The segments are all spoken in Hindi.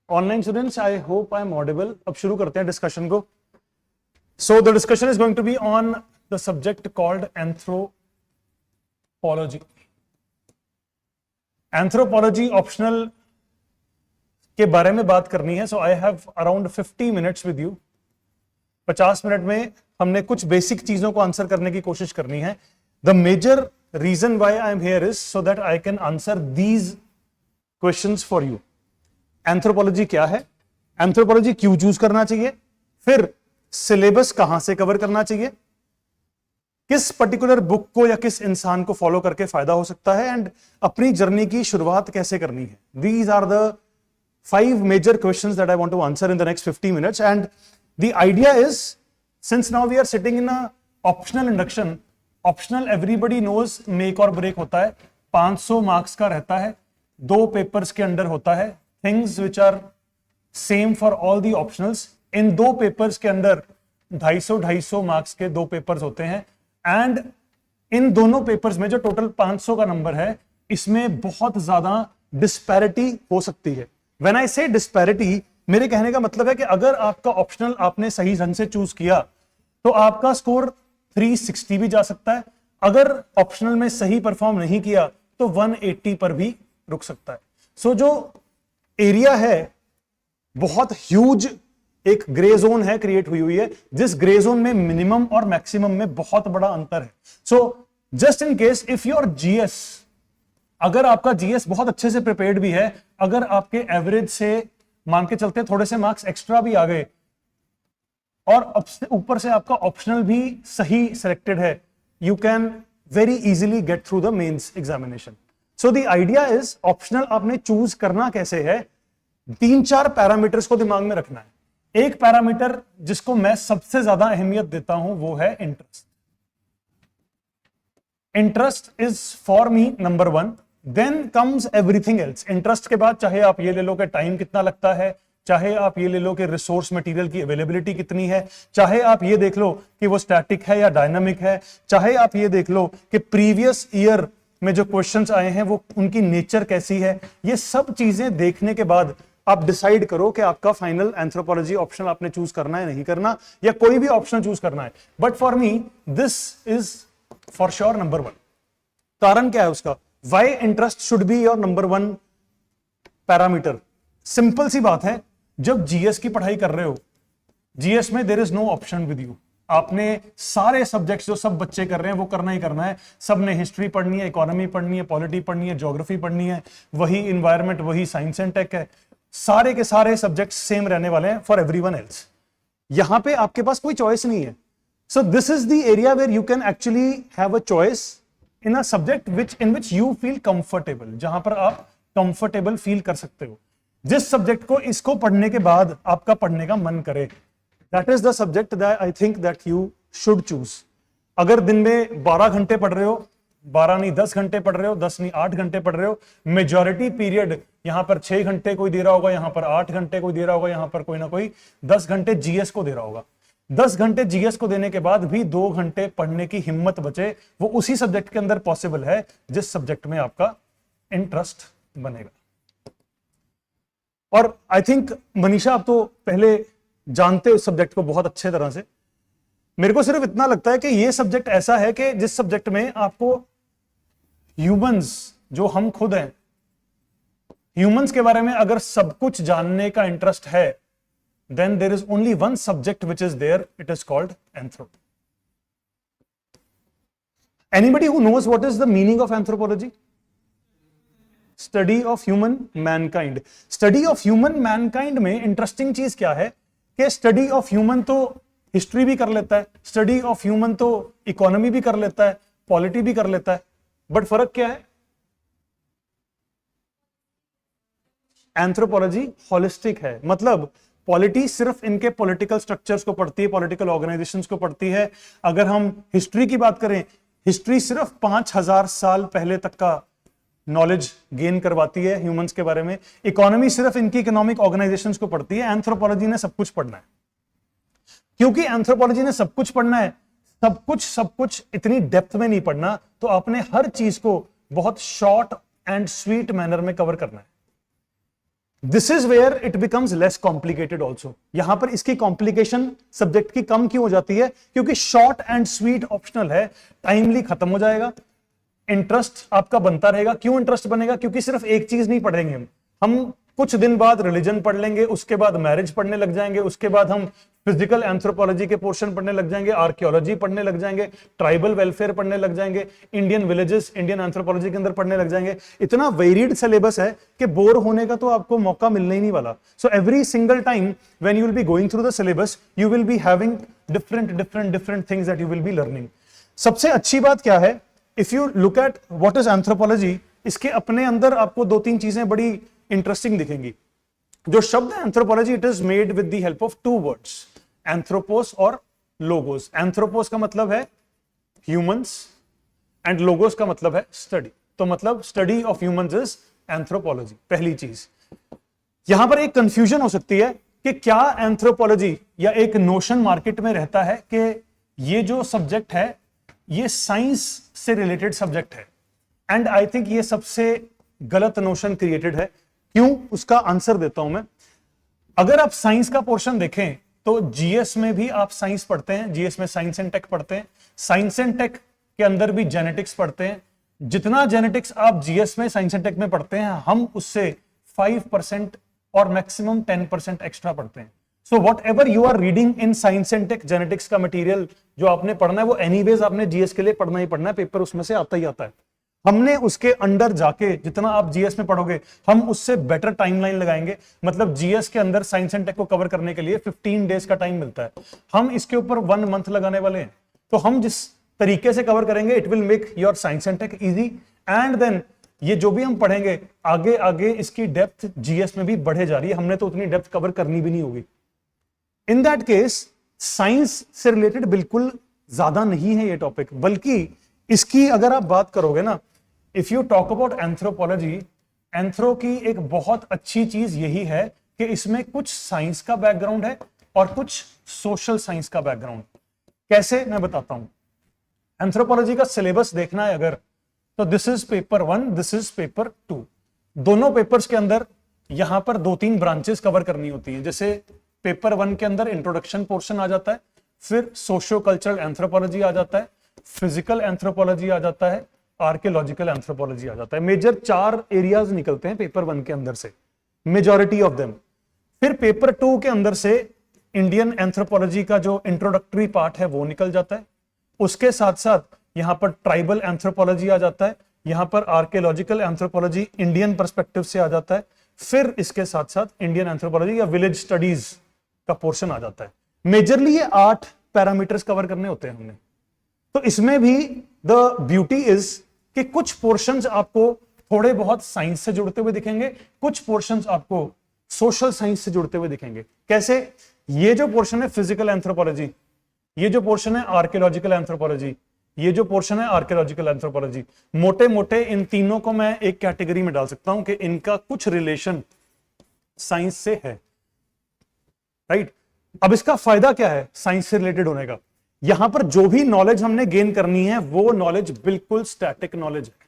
Online students, I hope I am audible. अब शुरू करते हैं डिस्कशन को। So the discussion is going to be on the subject called anthropology. Anthropology optional के बारे में बात करनी है। So I have around 50 minutes with you. 50 minute में हमने कुछ बेसिक चीजों को आंसर करने की कोशिश करनी है। The major reason why I am here is so that I can answer these questions for you. Anthropology क्या है, एंथ्रोपोलॉजी क्यों चूज करना चाहिए, फिर सिलेबस कहां से कवर करना चाहिए, किस पर्टिकुलर बुक को या किस इंसान को फॉलो करके फायदा हो सकता है, एंड अपनी जर्नी की शुरुआत कैसे करनी है। These are the 5 major questions that I want to answer in the next 50 minutes. And the idea is, since now we are sitting in a optional induction, optional everybody knows make or break होता है, 500 मार्क्स का रहता है, 2 पेपर्स के अंडर होता है। Things which are same for all the optionals. इन 2 पेपर्स के अंदर 250 मार्क्स के 2 पेपर्स होते हैं, एंड इन दोनों पेपर्स में जो टोटल 500 का नंबर है, इसमें बहुत ज्यादा डिस्पैरिटी हो सकती है। When I say disparity, मेरे कहने का मतलब है कि अगर आपका ऑप्शनल आपने सही ढंग से चूज किया तो आपका स्कोर 360 भी जा सकता है। अगर ऑप्शनल में सही परफॉर्म नहीं किया तो 180 पर भी रुक सकता है। सो जो एरिया है बहुत ह्यूज, एक ग्रे जोन है क्रिएट हुई है, जिस ग्रे जोन में मिनिमम और मैक्सिमम में बहुत बड़ा अंतर है। So just in case if your GS, अगर आपका जीएस बहुत अच्छे से प्रिपेयर्ड भी है, अगर आपके एवरेज से मान के चलते थोड़े से मार्क्स एक्स्ट्रा भी आ गए और ऊपर से आपका ऑप्शनल भी सही सिलेक्टेड है, you can very easily get through the mains examination. So the idea is, optional आपने चूज करना कैसे है, 3-4 पैरामीटर्स को दिमाग में रखना है। एक पैरामीटर जिसको मैं सबसे ज्यादा अहमियत देता हूं वो है interest. Interest is for me number 1, then comes everything else. Interest के बाद चाहे आप ये ले लो कि टाइम कितना लगता है, चाहे आप ये ले लो कि रिसोर्स मटेरियल की अवेलेबिलिटी कितनी है, चाहे आप ये देख लो कि वो स्टैटिक है या डायनामिक है, चाहे आप ये देख लो कि प्रीवियस ईयर में जो क्वेश्चंस आए हैं वो उनकी नेचर कैसी है। ये सब चीजें देखने के बाद आप डिसाइड करो कि आपका फाइनल एंथ्रोपोलॉजी ऑप्शन आपने चूज करना है नहीं करना, या कोई भी ऑप्शन चूज करना है। But for me this is for sure number 1। कारण क्या है उसका, Why interest should be your number 1 parameter? Simple सी बात है, जब जीएस की पढ़ाई कर रहे हो, जीएस में there is no option with you. आपने सारे सब्जेक्ट्स जो सब बच्चे कर रहे हैं वो करना ही करना है। सबने हिस्ट्री पढ़नी है, इकोनॉमी पढ़नी है, पॉलिटी पढ़नी है, ज्योग्राफी पढ़नी है, वही इन्वायरमेंट, वही साइंस एंड टेक है। सारे के सारे सब्जेक्ट्स सेम रहने वाले हैं फॉर एवरीवन एल्स। यहां पे आपके पास कोई चॉइस नहीं है। So this is the area where you can actually have a choice in a subject in which you feel comfortable, जहां पर आप कंफर्टेबल फील कर सकते हो। जिस सब्जेक्ट को इसको पढ़ने के बाद आपका पढ़ने का मन करे, that is the subject that I think that you should choose। अगर दिन में 12 घंटे पढ़ रहे हो, 12 नहीं 10 घंटे पढ़ रहे हो, 10 नहीं 8 घंटे पढ़ रहे हो, मेजॉरिटी पीरियड यहां पर 6 घंटे कोई दे रहा होगा, यहां पर 8 घंटे कोई दे रहा होगा, यहां पर कोई ना कोई 10 घंटे जीएस को दे रहा होगा। 10 घंटे जीएस को देने के बाद भी 2 घंटे पढ़ने की हिम्मत बचे, वो उसी सब्जेक्ट के अंदर पॉसिबल है जिस सब्जेक्ट में आपका इंटरेस्ट बनेगा। और आई थिंक मनीषा, आप तो पहले जानते हो इस सब्जेक्ट को बहुत अच्छे तरह से। मेरे को सिर्फ इतना लगता है कि ये सब्जेक्ट ऐसा है कि जिस सब्जेक्ट में आपको ह्यूमंस, जो हम खुद हैं, ह्यूमंस के बारे में अगर सब कुछ जानने का इंटरेस्ट है, then there is only one subject which is there, it is called anthro. Anybody who knows what is the meaning of anthropology? Study of human mankind. Study of human mankind में इंटरेस्टिंग चीज क्या है कि स्टडी ऑफ ह्यूमन तो हिस्ट्री भी कर लेता है, स्टडी ऑफ ह्यूमन तो इकोनॉमी भी कर लेता है, पॉलिटी भी कर लेता है, बट फर्क क्या है? एंथ्रोपोलॉजी होलिस्टिक है। मतलब पॉलिटी सिर्फ इनके पॉलिटिकल स्ट्रक्चर्स को पढ़ती है, पॉलिटिकल ऑर्गेनाइजेशंस को पढ़ती है। अगर हम हिस्ट्री की बात करें, हिस्ट्री सिर्फ 5000 साल पहले तक का नॉलेज गेन करवाती है ह्यूमंस के बारे में। इकोनॉमी सिर्फ इनकी इकोनॉमिक ऑर्गेनाइजेशंस को पढ़ती है। एंथ्रोपोलॉजी ने सब कुछ पढ़ना है। क्योंकि एंथ्रोपोलॉजी ने सब कुछ पढ़ना है, सब कुछ इतनी डेप्थ में नहीं पढ़ना, तो आपने हर चीज को बहुत शॉर्ट एंड स्वीट मैनर में कवर करना है। This is where it becomes less complicated also. यहां पर इसकी कॉम्प्लिकेशन सब्जेक्ट की कम क्यों हो जाती है? क्योंकि शॉर्ट एंड स्वीट ऑप्शनल है, टाइमली खत्म हो जाएगा, इंटरेस्ट आपका बनता रहेगा। क्यों इंटरेस्ट बनेगा? क्योंकि सिर्फ एक चीज नहीं पढ़ेंगे हम कुछ दिन बाद रिलीजन पढ़ लेंगे, उसके बाद मैरिज पढ़ने लग जाएंगे, उसके बाद हम फिजिकल एंथ्रोपोलॉजी के पोर्शन पढ़ने लग जाएंगे, आर्कियोलॉजी पढ़ने लग जाएंगे, ट्राइबल वेलफेयर पढ़ने लग जाएंगे, इंडियन विलेजेस इंडियन एंथ्रोपोलॉजी के अंदर पढ़ने लग जाएंगे। इतना वेरिड सिलेबस है कि बोर होने का तो आपको मौका मिलने ही नहीं वाला। So every single time when you will be going through the syllabus you will be having different things that you will be learning. सबसे अच्छी बात क्या है, if you look at what is anthropology, इसके अपने अंदर आपको दो तीन चीजें बड़ी इंटरेस्टिंग दिखेंगी। जो शब्द है anthropology, it is made with the help of two words, anthropos और लोगोस। एंथ्रोपोस का मतलब है ह्यूमंस एंड लोगोस का मतलब है स्टडी। तो मतलब study of humans is anthropology. पहली चीज यहां पर एक कंफ्यूजन हो सकती है कि क्या एंथ्रोपोलॉजी, या एक नोशन मार्केट में रहता है कि ये जो सब्जेक्ट है ये साइंस से रिलेटेड सब्जेक्ट है। एंड आई थिंक ये सबसे गलत नोशन क्रिएटेड है। क्यों? उसका आंसर देता हूं मैं। अगर आप साइंस का पोर्शन देखें तो जीएस में भी आप साइंस पढ़ते हैं, जीएस में साइंस एंड टेक पढ़ते हैं, साइंस एंड टेक के अंदर भी जेनेटिक्स पढ़ते हैं। जितना जेनेटिक्स आप जीएस में साइंस एंड टेक में पढ़ते हैं, हम उससे 5% और मैक्सिमम 10% एक्स्ट्रा पढ़ते हैं। So whatever you are reading in science and tech genetics का मटीरियल जो आपने पढ़ना है वो एनीवेज आपने जीएस के लिए पढ़ना ही पढ़ना है, पेपर उसमें से आता ही आता है। हमने उसके अंडर जाके जितना आप जीएस में पढ़ोगे हम उससे बेटर टाइमलाइन लगाएंगे। मतलब जीएस के अंदर साइंस एंड टेक को कवर करने के लिए 15 डेज का टाइम मिलता है, हम इसके ऊपर 1 मंथ लगाने वाले हैं। तो हम जिस तरीके से कवर करेंगे it will make your science and tech easy. And then ये जो भी हम पढ़ेंगे आगे आगे इसकी डेप्थ जीएस में भी बढ़े जा रही है, हमने तो उतनी डेप्थ कवर करनी भी नहीं होगी। इन दैट केस साइंस से रिलेटेड बिल्कुल ज्यादा नहीं है ये टॉपिक, बल्कि इसकी अगर आप बात करोगे ना, if you talk about anthropology, anthro की एक बहुत अच्छी चीज यही है कि इसमें कुछ साइंस का बैकग्राउंड है और कुछ सोशल साइंस का बैकग्राउंड। कैसे, मैं बताता हूं। एंथ्रोपोलॉजी का सिलेबस देखना है अगर, तो this is paper 1, this is paper 2। दोनों पेपर्स के अंदर यहां पर 2-3 ब्रांचेस कवर करनी होती है। जैसे पेपर 1 के अंदर इंट्रोडक्शन पोर्शन आ जाता है, फिर सोशियो कल्चरल एंथ्रोपोलॉजी आ जाता है, फिजिकल एंथ्रोपोलॉजी आ जाता है, आर्कियोलॉजिकल एंथ्रोपोलॉजी आ जाता है। मेजर 4 एरियाज निकलते हैं पेपर 1 के अंदर से, मेजॉरिटी ऑफ देम। फिर पेपर 2 के अंदर से इंडियन एंथ्रोपोलॉजी का जो इंट्रोडक्टरी पार्ट है वो निकल जाता है। उसके साथ साथ यहां पर ट्राइबल एंथ्रोपोलॉजी आ जाता है, यहां पर आर्कियोलॉजिकल एंथ्रोपोलॉजी इंडियन पर्सपेक्टिव से आ जाता है, फिर इसके साथ साथ इंडियन एंथ्रोपोलॉजी या विलेज स्टडीज का पोर्शन आ जाता है। मेजरली ये 8 पैरामीटर्स कवर करने होते हैं हमने। तो इसमें भी द ब्यूटी इज कि कुछ पोर्शंस आपको थोड़े बहुत साइंस से जुड़ते हुए दिखेंगे, कुछ पोर्शंस आपको सोशल साइंस से जुड़ते हुए दिखेंगे। कैसे? ये जो पोर्शन है फिजिकल एंथ्रोपोलॉजी, ये जो पोर्शन है आर्कियोलॉजिकल एंथ्रोपोलॉजी, ये जो पोर्शन है आर्कियोलॉजिकल एंथ्रोपोलॉजी, मोटे मोटे इन तीनों को मैं एक कैटेगरी में डाल सकता हूं कि इनका कुछ रिलेशन साइंस से है, राइट? अब इसका फायदा क्या है साइंस से रिलेटेड होने का? यहां पर जो भी नॉलेज हमने गेन करनी है वो नॉलेज बिल्कुल स्टैटिक नॉलेज है।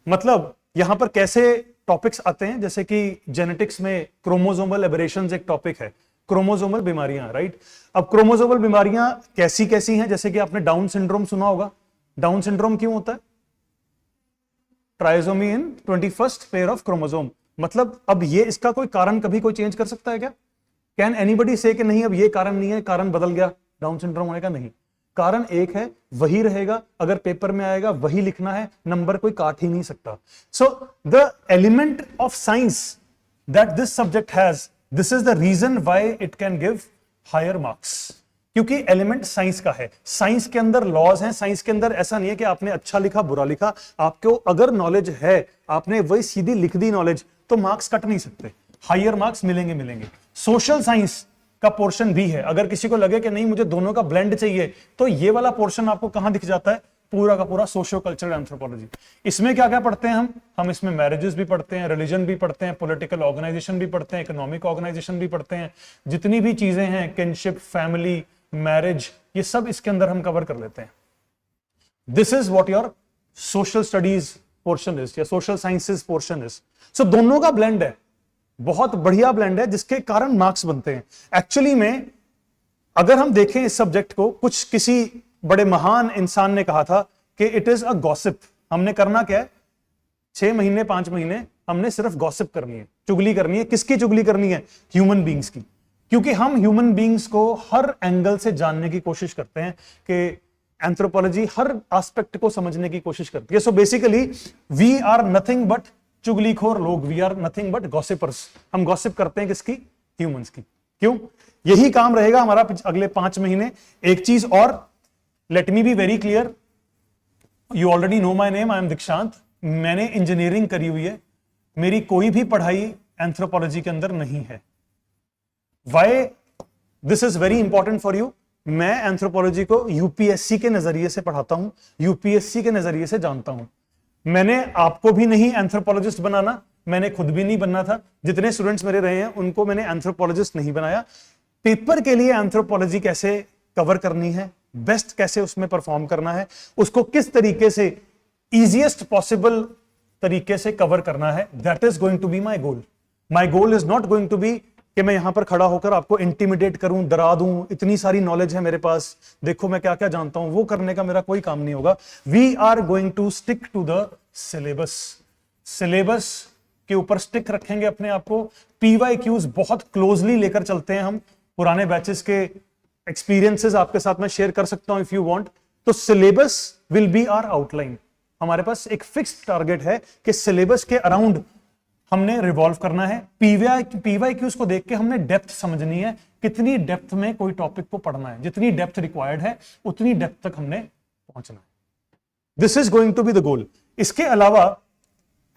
मतलब यहां पर कैसे टॉपिक्स आते हैं, जैसे कि जेनेटिक्स में क्रोमोसोमल एबरेशंस एक टॉपिक है, क्रोमोसोमल बीमारियां, राइट? अब क्रोमोसोमल बीमारियां कैसी कैसी हैं? जैसे कि आपने डाउन सिंड्रोम सुना होगा। डाउन सिंड्रोम क्यों होता है? Trisomy in 21st pair of chromosome. मतलब अब ये इसका कोई कारण कभी कोई चेंज कर सकता है क्या? कैन एनीबडी से कि नहीं अब ये कारण नहीं है, कारण बदल गया डाउन सिंड्रोम होने का? नहीं, कारण एक है, वही रहेगा। अगर पेपर में आएगा वही लिखना है, नंबर कोई काट ही नहीं सकता। So the element of science that this subject has, this is the reason why it can give higher marks, क्योंकि एलिमेंट साइंस का है। साइंस के अंदर लॉज हैं, साइंस के अंदर ऐसा नहीं है कि आपने अच्छा लिखा बुरा लिखा। आपको अगर नॉलेज है, आपने वही सीधी लिख दी नॉलेज, तो मार्क्स कट नहीं सकते, हायर मार्क्स मिलेंगे मिलेंगे। सोशल साइंस का पोर्शन भी है। अगर किसी को लगे कि नहीं मुझे दोनों का ब्लेंड चाहिए, तो ये वाला पोर्शन आपको कहां दिख जाता है? पूरा का पूरा सोशियो कल्चरल एंथ्रोपोलॉजी। इसमें क्या क्या पढ़ते हैं हम इसमें मैरिजेस भी पढ़ते हैं, रिलीजन भी पढ़ते हैं, पॉलिटिकल ऑर्गेनाइजेशन भी पढ़ते हैं, इकोनॉमिक ऑर्गेनाइजेशन भी पढ़ते हैं। जितनी भी चीजें हैं, किनशिप, फैमिली, मैरिज, ये सब इसके अंदर हम कवर कर लेते हैं। This is what your social studies portion is या सोशल साइंसेस पोर्शन इज। सो दोनों का ब्लेंड है। बहुत बढ़िया ब्लेंड है जिसके कारण मार्क्स बनते हैं। एक्चुअली में अगर हम देखें इस सब्जेक्ट को, कुछ किसी बड़े महान इंसान ने कहा था कि इट इज अ गॉसिप। हमने करना क्या है, 6 महीने 5 महीने हमने सिर्फ गॉसिप करनी है, चुगली करनी है। किसकी चुगली करनी है? ह्यूमन बींग्स की। क्योंकि हम ह्यूमन बींग्स को हर एंगल से जानने की कोशिश करते हैं, कि एंथ्रोपोलॉजी हर एस्पेक्ट को समझने की कोशिश करती है। So basically we are nothing but चुगलीखोर लोग, we are nothing but gossipers. हम गॉसिप करते हैं किसकी? ह्यूमंस की। क्यों? यही काम रहेगा हमारा अगले 5 महीने। एक चीज और, let me be very clear, you already know my name, I am दीक्षांत। मैंने इंजीनियरिंग करी हुई है, मेरी कोई भी पढ़ाई एंथ्रोपोलॉजी के अंदर नहीं है। Why this is very important for you. मैं एंथ्रोपोलॉजी को यूपीएससी के नजरिए से पढ़ाता हूं, यूपीएससी के नजरिए से जानता हूं। मैंने आपको भी नहीं एंथ्रोपोलॉजिस्ट बनाना, मैंने खुद भी नहीं बनना था। जितने स्टूडेंट्स मेरे रहे हैं उनको मैंने एंथ्रोपोलॉजिस्ट नहीं बनाया। पेपर के लिए एंथ्रोपोलॉजी कैसे कवर करनी है, बेस्ट कैसे उसमें परफॉर्म करना है, उसको किस तरीके से इजीएस्ट पॉसिबल तरीके से कवर करना है, that is going to be my goal. My goal is not going to be कि मैं यहां पर खड़ा होकर आपको इंटिमिडेट करूं, डरा दूं, इतनी सारी नॉलेज है मेरे पास, देखो मैं क्या क्या जानता हूं, वो करने का मेरा कोई काम नहीं होगा। We are going to stick to the syllabus. Syllabus के ऊपर स्टिक रखेंगे अपने आप को। पीवाईक्यूज बहुत क्लोजली लेकर चलते हैं हम। पुराने बैचेस के एक्सपीरियंसेस आपके साथ मैं शेयर कर सकता हूं इफ यू वांट। तो syllabus will be our outline. हमारे पास एक फिक्स्ड टारगेट है कि सिलेबस के अराउंड हमने रिवॉल्व करना है। पीवाईक्यूज को देख के हमने डेप्थ समझनी है, कितनी डेप्थ में कोई टॉपिक को पढ़ना है। जितनी डेप्थ रिक्वायर्ड है उतनी डेप्थ तक हमने पहुंचना है। This is going to be the goal. इसके अलावा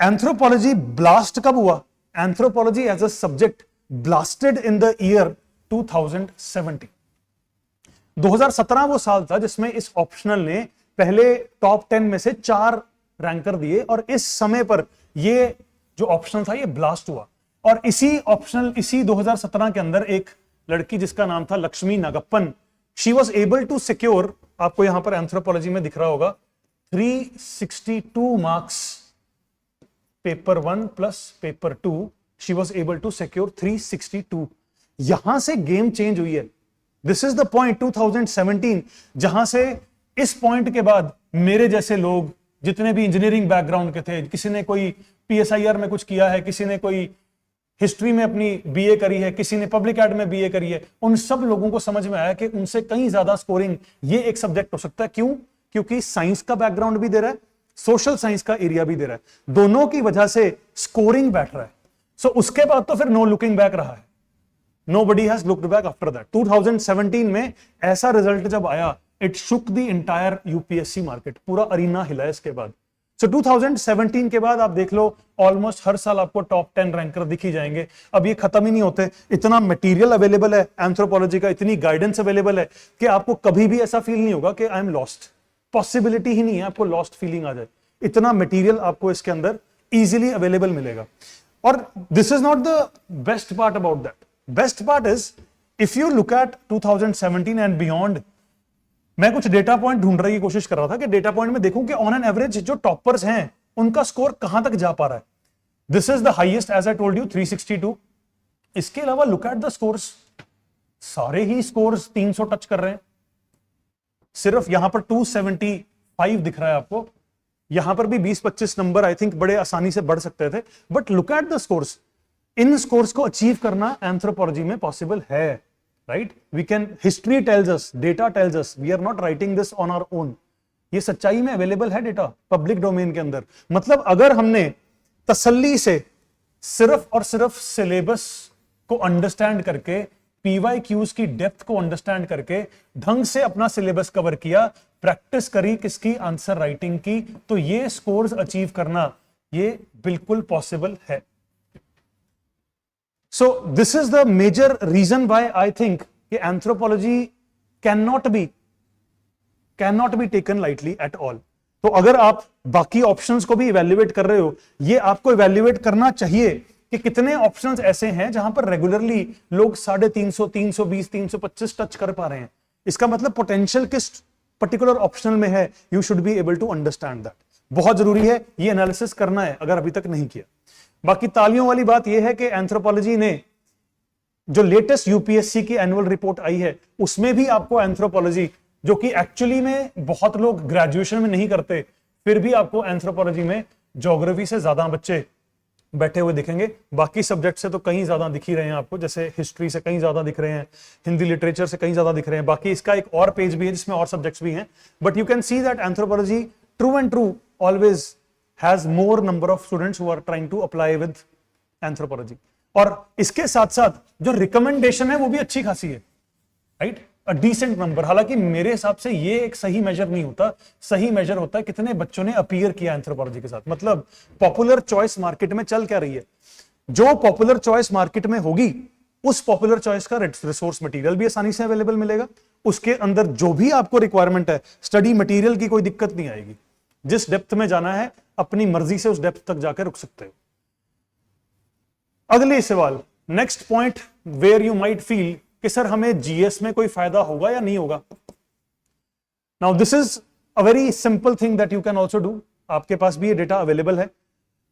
एंथ्रोपोलॉजी ब्लास्ट कब हुआ? Anthropology as a subject blasted in the year 2017। 2017 वो साल था जिसमें इस ऑप्शनल ने पहले टॉप 10 में से 4 रैंकर दिए, और इस समय पर ये जो ऑप्शनल था ये ब्लास्ट हुआ। और इसी 2017 के अंदर एक लड़की जिसका नाम था Lakshmi Nagappan, she was able to secure, आपको यहां पर एंथ्रोपोलॉजी में दिख रहा होगा, 362 marks paper 1 plus paper 2। She was able to secure 362। यहां से गेम चेंज हुई है। दिस इज द पॉइंट 2017 जहां से इस पॉइंट के बाद मेरे जैसे लोग जितने भी इंजीनियरिंग बैकग्राउंड के थे, किसी ने कोई पीएसआईआर में कुछ किया है, किसी ने कोई हिस्ट्री में अपनी बीए करी है, किसी ने पब्लिक एड में बीए करी है, उन सब लोगों को समझ में आया कि उनसे कहीं ज्यादा स्कोरिंग ये एक सब्जेक्ट हो सकता है। क्यों? क्योंकि साइंस का बैकग्राउंड भी दे रहा है, सोशल साइंस का एरिया भी दे रहा है, दोनों की वजह से स्कोरिंग बैठ रहा है। सो उसके बाद तो फिर नो लुकिंग बैक रहा है। Nobody has looked back after that. 2017 में ऐसा रिजल्ट जब आया, it shook the entire UPSC market, पूरा अरीना हिला इसके बाद। So 2017 के बाद आप देख लो, ऑलमोस्ट हर साल आपको टॉप 10 रैंकर दिख ही जाएंगे। अब ये खत्म ही नहीं होते, इतना मटेरियल अवेलेबल है एंथ्रोपोलॉजी का, इतनी गाइडेंस अवेलेबल है कि आपको कभी भी ऐसा फील नहीं होगा कि आई एम लॉस्ट। पॉसिबिलिटी ही नहीं है आपको लॉस्ट फीलिंग आ जाए, इतना मटेरियल आपको इसके अंदर इजीली अवेलेबल मिलेगा। और this is not the best part about that. Best part is if you look at 2017 and beyond, मैं कुछ डेटा पॉइंट ढूंढने की कोशिश कर रहा था कि डेटा पॉइंट में देखूं कि ऑन एन एवरेज जो टॉपर्स हैं उनका स्कोर कहां तक जा पा रहा है। This is the highest as I told you 362। इसके अलावा लुक एट द स्कोर्स, सारे ही स्कोर्स 300 टच कर रहे हैं। सिर्फ यहां पर 275 दिख रहा है आपको, यहां पर भी 20-25 नंबर आई थिंक बड़े आसानी से बढ़ सकते थे। But look at the scores, इन स्कोर्स को अचीव करना एंथ्रोपोलॉजी में पॉसिबल है, right? We can, history tells us, data tells us, we are not writing this on our own. ये सच्चाई में अवेलेबल है डेटा पब्लिक डोमेन के अंदर। मतलब अगर हमने तसल्ली से सिर्फ और सिर्फ सिलेबस को अंडरस्टैंड करके, पीवाईक्यूज की डेप्थ को अंडरस्टैंड करके ढंग से अपना सिलेबस कवर किया, प्रैक्टिस करी किसकी? आंसर राइटिंग की, तो ये स्कोर्स अचीव करना ये बिल्कुल पॉसिबल है। So this is the major reason why I think कि anthropology cannot be taken lightly at all. तो अगर आप बाकी ऑप्शंस को भी इवैल्यूएट कर रहे हो, ये आपको इवैल्यूएट करना चाहिए कि कितने ऑप्शंस ऐसे हैं जहां पर रेगुलरली लोग 350, 320, 325 टच कर पा रहे हैं। इसका मतलब पोटेंशियल किस पर्टिकुलर ऑप्शनल में है, you should be able to understand that. बहुत जरूरी है ये एनालिसिस करना है अगर अभी तक नहीं किया। बाकी तालियों वाली बात यह है कि एंथ्रोपोलॉजी ने जो लेटेस्ट यूपीएससी की एनुअल रिपोर्ट आई है उसमें भी आपको एंथ्रोपोलॉजी, जो कि एक्चुअली में बहुत लोग ग्रेजुएशन में नहीं करते, फिर भी आपको एंथ्रोपोलॉजी में ज्योग्राफी से ज्यादा बच्चे बैठे हुए दिखेंगे। बाकी सब्जेक्ट से तो कहीं ज्यादा दिख ही रहे हैं आपको, जैसे हिस्ट्री से कहीं ज्यादा दिख रहे हैं, हिंदी लिटरेचर से कहीं ज्यादा दिख रहे हैं। बाकी इसका एक और पेज भी है जिसमें और सब्जेक्ट्स भी हैं, but you can see that anthropology true and true always has more number of students who are trying to apply with anthropology. और इसके साथ साथ जो रिकमेंडेशन है वो भी अच्छी खासी है, राइट, अ डिसेंट नंबर। हालांकि मेरे हिसाब से ये एक सही मेजर नहीं होता, सही मेजर होता है कितने बच्चों ने अपीयर किया एंथ्रोपोलॉजी के साथ। मतलब पॉपुलर चॉइस मार्केट में चल क्या रही है, जो पॉपुलर चॉइस मार्केट में होगी उस पॉपुलर चॉइस का रिसोर्स मटेरियल भी आसानी से अवेलेबल मिलेगा, उसके अंदर जो भी आपको रिक्वायरमेंट है स्टडी मटेरियल की कोई दिक्कत नहीं आएगी। जिस डेप्थ में जाना है अपनी मर्जी से उस डेप्थ तक जाकर रुक सकते हो। अगले सवाल, next point where you might feel कि सर हमें जीएस में कोई फायदा होगा या नहीं होगा। Now this is a very simple thing that you can also do. आपके पास भी ये डेटा अवेलेबल है,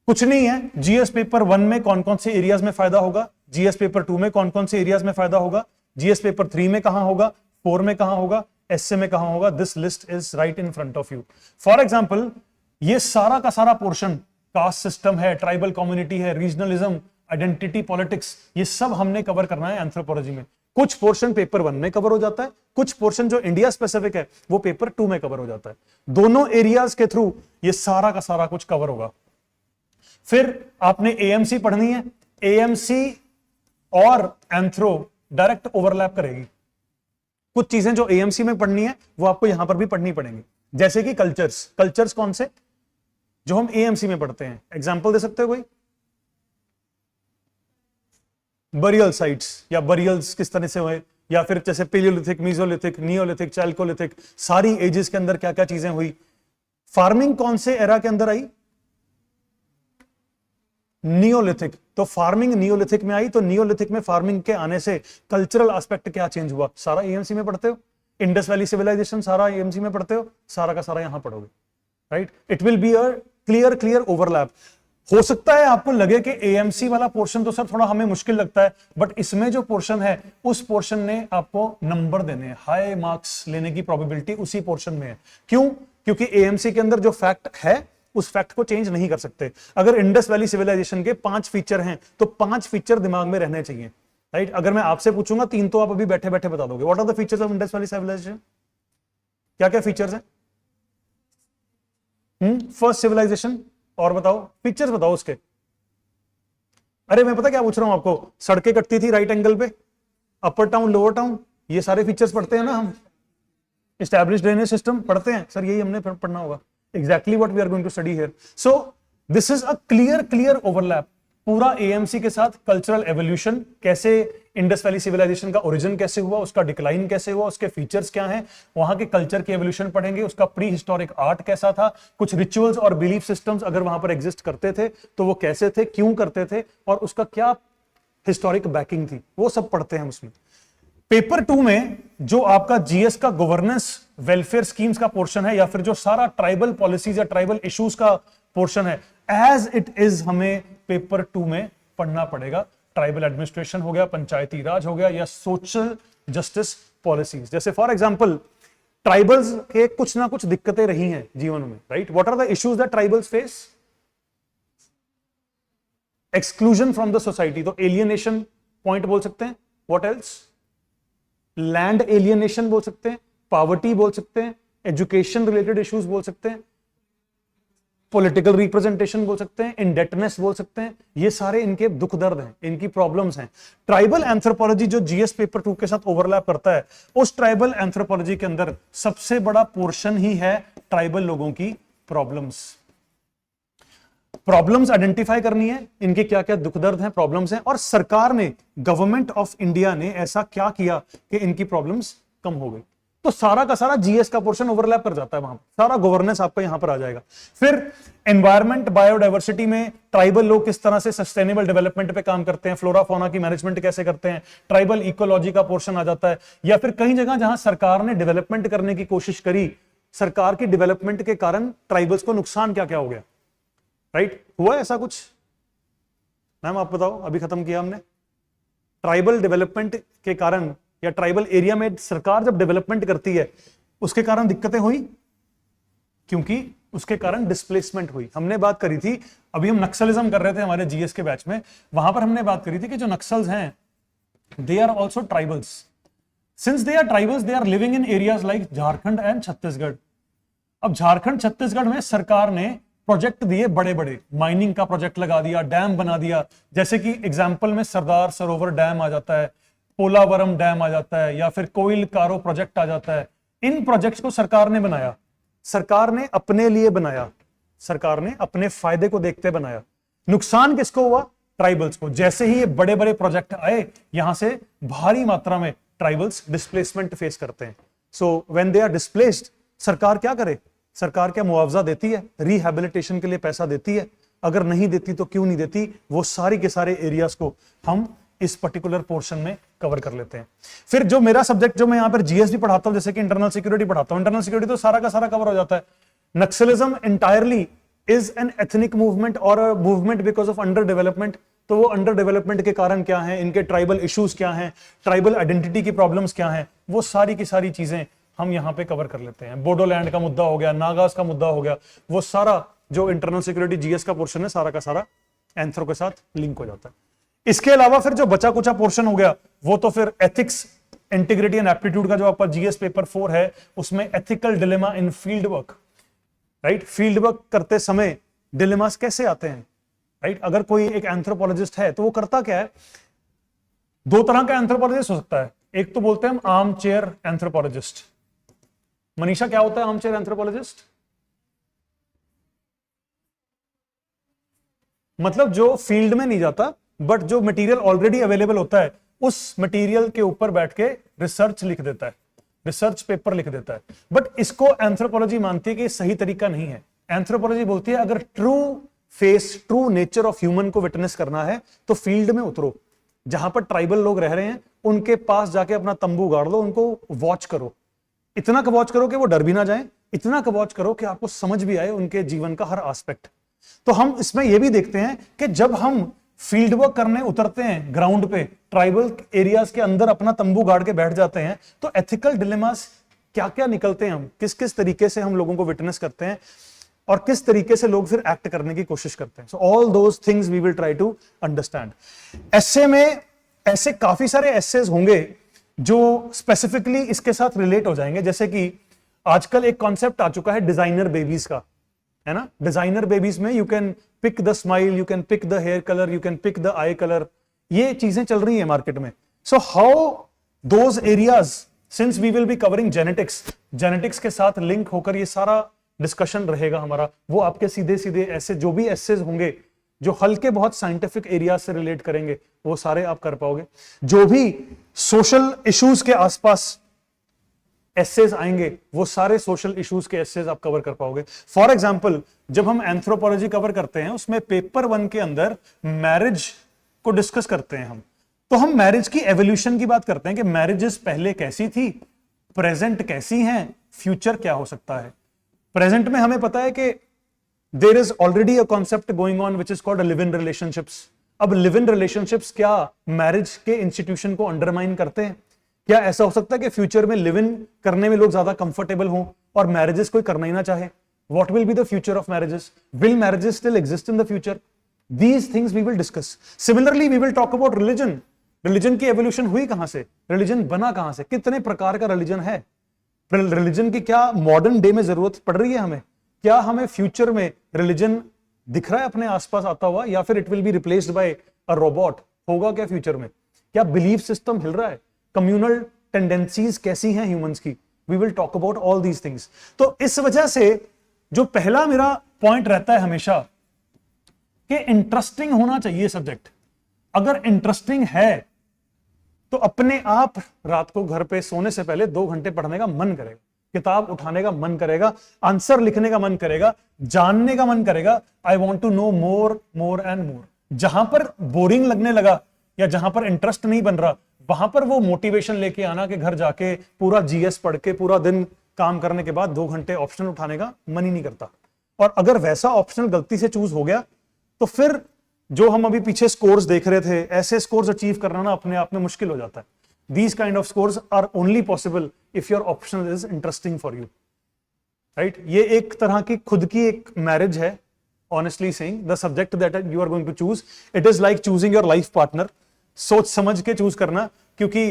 कुछ नहीं है। जीएस पेपर 1 में कौन कौन से एरियाज में फायदा होगा, जीएस पेपर 2 में कौन कौन से एरियाज में फायदा होगा, जीएस पेपर 3 में कहां होगा, 4 में कहां होगा, एसए में कहां होगा। This list is right in front of you. For example, ये सारा का सारा पोर्शन, कास्ट सिस्टम है, ट्राइबल कम्युनिटी है, रीजनलिज्म, आइडेंटिटी पॉलिटिक्स, ये सब हमने कवर करना है एंथ्रोपोलॉजी में। कुछ पोर्शन पेपर 1 में कवर हो जाता है, कुछ पोर्शन जो इंडिया स्पेसिफिक है वो पेपर 2 में कवर हो जाता है। दोनों एरियाज के थ्रू ये सारा का सारा कुछ कवर होगा। फिर आपने एएमसी पढ़नी है, एएमसी और एंथ्रो डायरेक्ट ओवरलैप करेगी। कुछ चीजें जो एएमसी में पढ़नी है वो आपको यहां पर भी पढ़नी पड़ेंगी, जैसे कि कल्चर्स। कल्चर्स कौन से जो हम एएमसी में पढ़ते हैं, एग्जांपल दे सकते हो कोई? बरियल साइट्स या बरियल्स किस तरह से हुए, या फिर जैसे पेलियोलिथिक, मीजोलिथिक, नियोलिथिक, चैल्कोलिथिक, सारी एजेस के अंदर क्या क्या चीजें हुई। फार्मिंग कौन से एरा के अंदर आई? नियोलिथिक। तो फार्मिंग नियोलिथिक में आई, तो नियोलिथिक में फार्मिंग के आने से कल्चरल एस्पेक्ट क्या चेंज हुआ, सारा एएमसी में पढ़ते हो। इंडस वैली सिविलाइजेशन सारा एएमसी में पढ़ते हो, सारा का सारा यहां पढ़ोगे, right. It will be a clear overlap. हो सकता है आपको लगे कि एएमसी वाला पोर्शन तो सर थोड़ा हमें मुश्किल लगता है, बट इसमें जो पोर्शन है उस पोर्शन ने आपको नंबर देने हैं, हाई मार्क्स लेने की प्रोबेबिलिटी उसी पोर्शन में है। क्यों? क्योंकि एएमसी के अंदर जो फैक्ट है उस फैक्ट को चेंज नहीं कर सकते। अगर इंडस वैली सिविलाइजेशन के 5 फीचर हैं तो 5 फीचर दिमाग में रहने चाहिए, राइट। अगर मैं आपसे पूछूंगा 3 तो आप अभी बैठे बैठे बता दोगे। What are the features of Indus valley civilization? क्या क्या फीचर्स हैं? फर्स्ट सिविलाइजेशन, और बताओ फीचर्स बताओ उसके। अरे मैं पता क्या पूछ रहा हूं आपको, सड़कें कटती थी राइट एंगल पे, अपर टाउन लोअर टाउन, ये सारे फीचर्स पढ़ते हैं ना हम। एस्टैब्लिश्ड ड्रेनेज सिस्टम पढ़ते हैं सर, यही हमने पढ़ना होगा। Exactly what we are going to study here. So this is a clear overlap पूरा एएमसी के साथ। कल्चरल एवोल्यूशन, कैसे इंडस वैली सिविलाइजेशन का ओरिजिन कैसे हुआ, उसका डिक्लाइन कैसे हुआ, उसके फीचर्स क्या हैं, वहां के कल्चर की एवोल्यूशन पढ़ेंगे, उसका प्री हिस्टोरिक आर्ट कैसा था, कुछ रिचुअल्स और बिलीफ सिस्टम्स अगर वहां पर एग्जिस्ट करते थे तो वो कैसे थे, क्यों करते थे, और उसका क्या हिस्टोरिक बैकिंग थी, वो सब पढ़ते हैं उसमें। पेपर 2 में जो आपका जीएस का गवर्नेंस वेलफेयर स्कीम्स का पोर्शन है, या फिर जो सारा ट्राइबल पॉलिसीज या ट्राइबल इश्यूज का पोर्शन है, एज इट इज हमें पेपर 2 में पढ़ना पड़ेगा। ट्राइबल एडमिनिस्ट्रेशन हो गया, पंचायती राज हो गया, या सोशल जस्टिस पॉलिसीज। जैसे फॉर एग्जांपल ट्राइबल्स के कुछ ना कुछ दिक्कतें रही हैं जीवन में, right. What are the issues that tribals face? Exclusion from the society, तो एलियनेशन पॉइंट बोल सकते हैं। What else? लैंड एलियनेशन बोल सकते हैं, पॉवर्टी बोल सकते हैं, एजुकेशन रिलेटेड इश्यूज बोल सकते हैं, पॉलिटिकल रिप्रेजेंटेशन बोल सकते हैं, इंडेटनेस बोल सकते हैं। ये सारे इनके दुख दर्द हैं, इनकी प्रॉब्लम्स हैं। ट्राइबल एंथ्रोपोलॉजी जो जीएस पेपर 2 के साथ ओवरलैप करता है, उस ट्राइबल एंथ्रोपोलॉजी के अंदर सबसे बड़ा पोर्शन ही है ट्राइबल लोगों की प्रॉब्लम्स। प्रॉब्लम्स आइडेंटिफाई करनी है, इनके क्या क्या दुख दर्द हैं, प्रॉब्लम्स हैं, और सरकार ने, गवर्नमेंट ऑफ इंडिया ने ऐसा क्या किया कि इनकी प्रॉब्लम्स कम हो गई। तो सारा का सारा जीएस का पोर्शन ओवरलैप कर जाता है वहां पर, सारा गवर्नेंस आपका यहां पर आ जाएगा। फिर एनवायरमेंट, बायोडायवर्सिटी में ट्राइबल लोग किस तरह से सस्टेनेबल डेवलपमेंट पे काम करते हैं, फ्लोरा फौना की मैनेजमेंट कैसे करते हैं, ट्राइबल इकोलॉजी का पोर्शन आ जाता है। या फिर कई जगह जहां सरकार ने डेवलपमेंट करने की कोशिश करी, सरकार की डेवलपमेंट के कारण ट्राइबल्स को नुकसान क्या क्या हो गया, राइट। हुआ ऐसा कुछ? मैम आप बताओ, अभी खत्म किया हमने। ट्राइबल डेवलपमेंट के कारण या ट्राइबल एरिया में सरकार जब डेवलपमेंट करती है उसके कारण दिक्कतें हुई, क्योंकि उसके कारण डिस्प्लेसमेंट हुई। हमने बात करी थी, अभी हम नक्सलिज्म कर रहे थे हमारे जीएस के बैच में, वहां पर हमने बात करी थी कि जो नक्सल्स हैं they are also tribals. Since they are tribals they are living in areas like Jharkhand and Chhattisgarh. अब झारखंड छत्तीसगढ़ में सरकार ने प्रोजेक्ट दिए बड़े बड़े, माइनिंग का प्रोजेक्ट लगा दिया, डैम बना दिया, जैसे कि एग्जाम्पल में सरदार सरोवर डैम आ जाता है, पोलावरम डैम आ जाता है, या फिर कोयल कारो प्रोजेक्ट आ जाता है। इन प्रोजेक्ट्स को सरकार ने बनाया, सरकार ने अपने लिए बनाया, सरकार ने अपने फायदे को देखते बनाया। नुकसान किसको हुआ? ट्राइबल्स को। जैसे ही ये बड़े बड़े प्रोजेक्ट आए, यहां से भारी मात्रा में ट्राइबल्स डिस्प्लेसमेंट फेस करते हैं। So when they are displaced, सरकार क्या करे? सरकार क्या मुआवजा देती है? रिहैबिलिटेशन के लिए पैसा देती है? अगर नहीं देती तो क्यों नहीं देती? वो सारी के सारे एरियाज को हम इस पर्टिकुलर पोर्शन में कवर कर लेते हैं। फिर जो मेरा सब्जेक्ट, जो मैं यहां पर जीएसडी पढ़ाता हूं, जैसे कि इंटरनल सिक्योरिटी पढ़ाता हूं, इंटरनल सिक्योरिटी तो सारा का सारा कवर हो जाता है। Naxalism entirely is an ethnic movement और a movement because of under development. तो वो अंडर डेवलपमेंट के कारण क्या है, इनके ट्राइबल इश्यूज क्या हैं, ट्राइबल आइडेंटिटी की प्रॉब्लम्स क्या हैं, वो सारी की सारी चीजें हम यहां पे कवर कर लेते हैं। बोडोलैंड का मुद्दा हो गया, नागास का मुद्दा हो गया, वो सारा जो इंटरनल सिक्योरिटी जीएस का पोर्शन है, सारा का सारा एंथ्रो के साथ लिंक हो जाता है। इसके अलावा फिर जो बचा कुचा पोर्शन हो गया, वो तो फिर एथिक्स, इंटीग्रिटी एंड एप्टीट्यूड का जो आपका जीएस पेपर 4 है, उसमें ethical dilemma in field work, right. Field work करते समय डिलेमास कैसे आते हैं, राइट। अगर कोई एक एंथ्रोपोलॉजिस्ट है तो वो करता क्या है? दो तरह का एंथ्रोपोलॉजिस्ट हो सकता है। एक तो बोलते हैं हम आर्म चेयर एंथ्रोपोलॉजिस्ट। मनीषा, क्या होता है आर्म चेयर एंथ्रोपोलॉजिस्ट? मतलब जो फील्ड में नहीं जाता, बट जो मटेरियल ऑलरेडी अवेलेबल होता है, उस मटेरियल के ऊपर बैठ के रिसर्च लिख देता है, रिसर्च पेपर लिख देता है। बट इसको एंथ्रोपोलॉजी मानती है कि सही तरीका नहीं है। एंथ्रोपोलॉजी बोलती है अगर true face, true nature of human को विटनेस करना है तो फील्ड में उतरो, जहां पर ट्राइबल लोग रह रहे हैं उनके पास जाके अपना तंबू गाड़ लो, उनको वॉच करो, इतना का वॉच करो कि वो डर भी ना जाए, इतना का वॉच करो कि आपको समझ भी आए उनके जीवन का हर एस्पेक्ट। तो हम इसमें यह भी देखते हैं कि जब हम फील्ड वर्क करने उतरते हैं ग्राउंड पे, ट्राइबल एरियाज के अंदर अपना तंबू गाड़ के बैठ जाते हैं, तो एथिकल डिलेमास क्या क्या निकलते हैं, हम किस किस तरीके से हम लोगों को विटनेस करते हैं और किस तरीके से लोग फिर एक्ट करने की कोशिश करते हैं। So all those things we will try to understand. Essay में ऐसे काफी सारे एस्सेज होंगे जो स्पेसिफिकली इसके साथ रिलेट हो जाएंगे, जैसे कि आजकल एक कॉन्सेप्ट आ चुका है डिजाइनर बेबीज का, है ना। डिजाइनर बेबीज में you can pick the smile, you can pick the hair colour, you can pick the eye colour, ये चीजें चल रही है मार्केट में। So how those areas, since we will be covering genetics, genetics के साथ लिंक होकर ये सारा डिस्कशन रहेगा हमारा। वो आपके सीधे सीधे ऐसे जो भी एसेज होंगे जो हल्के बहुत साइंटिफिक एरिया से रिलेट करेंगे, वो सारे आप कर पाओगे। जो भी सोशल इश्यूज के आसपास एसेज आएंगे, वो सारे सोशल इश्यूज के एसेज आप कवर कर पाओगे। फॉर एग्जांपल, जब हम एंथ्रोपोलॉजी कवर करते हैं उसमें पेपर 1 के अंदर मैरिज को डिस्कस करते हैं हम, तो हम मैरिज की एवोल्यूशन की बात करते हैं कि मैरिजेस पहले कैसी थी, प्रेजेंट कैसी हैं, फ्यूचर क्या हो सकता है। प्रेजेंट में हमें पता है कि there is already a concept going on which is called live in relationships. अब लिव इन रिलेशनशिप्स क्या मैरिज के इंस्टीट्यूशन को अंडरमाइन करते हैं? क्या ऐसा हो सकता है कि फ्यूचर में लिव इन करने में लोग ज्यादा कंफर्टेबल हों और मैरिजेस कोई करना ही ना चाहे? What will be the future of marriages? Will marriages still exist in the future? These things we will discuss. Similarly we will talk about religion. Religion की एवोल्यूशन हुई कहां से, रिलीजन बना कहां से, कितने प्रकार का रिलीजन है, रिलीजन की क्या मॉडर्न डे में जरूरत पड़ रही है हमें, क्या हमें फ्यूचर में रिलीजन दिख रहा है अपने आसपास आता हुआ, या फिर it will be replaced by a robot, होगा क्या फ्यूचर में? क्या बिलीफ सिस्टम हिल रहा है, कम्युनल टेंडेंसीज कैसी हैं ह्यूमंस की? We will talk about all these things. तो इस वजह से जो पहला मेरा पॉइंट रहता है हमेशा कि इंटरेस्टिंग होना चाहिए सब्जेक्ट। अगर इंटरेस्टिंग है तो अपने आप रात को घर पे सोने से पहले 2 घंटे पढ़ने का मन करेगा, किताब उठाने का मन करेगा, आंसर लिखने का मन करेगा, जानने का मन करेगा। I want to know more more and more. जहां पर बोरिंग लगने लगा या जहां पर इंटरेस्ट नहीं बन रहा, वहां पर वो मोटिवेशन लेके आना कि घर जाके पूरा जीएस पढ़ के पूरा दिन काम करने के बाद 2 घंटे ऑप्शनल उठाने का मन ही नहीं करता। और अगर वैसा ऑप्शनल गलती से चूज हो गया तो फिर जो हम अभी पीछे स्कोर्स देख रहे थे, ऐसे स्कोर्स अचीव करना ना अपने आप में मुश्किल हो जाता है. These kind of scores are only possible if your optional is interesting for you. Right? ये एक तरह की खुद की एक मैरिज है. Honestly saying, the subject that you are going to choose, it is like choosing your life partner. सोच समझ के चूज करना, क्योंकि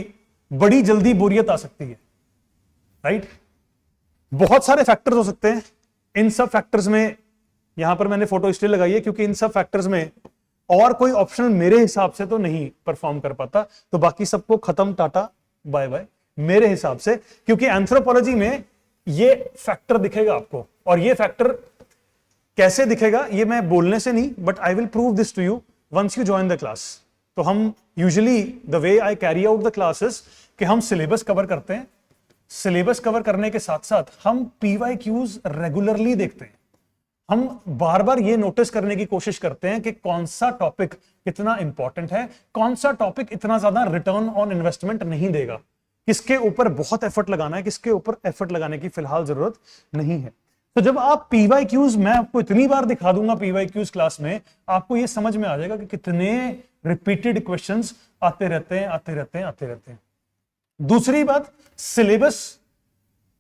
बड़ी जल्दी बोरियत आ सकती है. राइट? बहुत सारे फैक्टर्स हो सकते हैं. इन सब फैक्टर्स में यहां पर मैंने फोटो इसलिए लगाई है क्योंकि इन सब फैक्टर्स में और कोई ऑप्शनल मेरे हिसाब से तो नहीं परफॉर्म कर पाता. तो बाकी सबको खत्म, टाटा बाय बाय मेरे हिसाब से. क्योंकि एंथ्रोपोलॉजी में ये फैक्टर दिखेगा आपको, और ये फैक्टर कैसे दिखेगा ये मैं बोलने से नहीं, but I will prove this to you once you join the class. तो हम usually the way I carry out the classes कि हम सिलेबस कवर करते हैं. सिलेबस कवर करने के साथ साथ हम पीवाईक्यूज रेगुलरली देखते हैं. हम बार बार ये नोटिस करने की कोशिश करते हैं कि कौन सा टॉपिक कितना इंपॉर्टेंट है, कौन सा टॉपिक इतना ज्यादा रिटर्न ऑन इन्वेस्टमेंट नहीं देगा, किसके ऊपर बहुत एफर्ट लगाना है, किसके ऊपर एफर्ट लगाने की फिलहाल जरूरत नहीं है. तो जब आप पीवाईक्यूज, मैं आपको इतनी बार दिखा दूंगा पीवाईक्यूज क्लास में, आपको ये समझ में आ जाएगा कि कितने रिपीटेड क्वेश्चंस आते रहते हैं. दूसरी बात, सिलेबस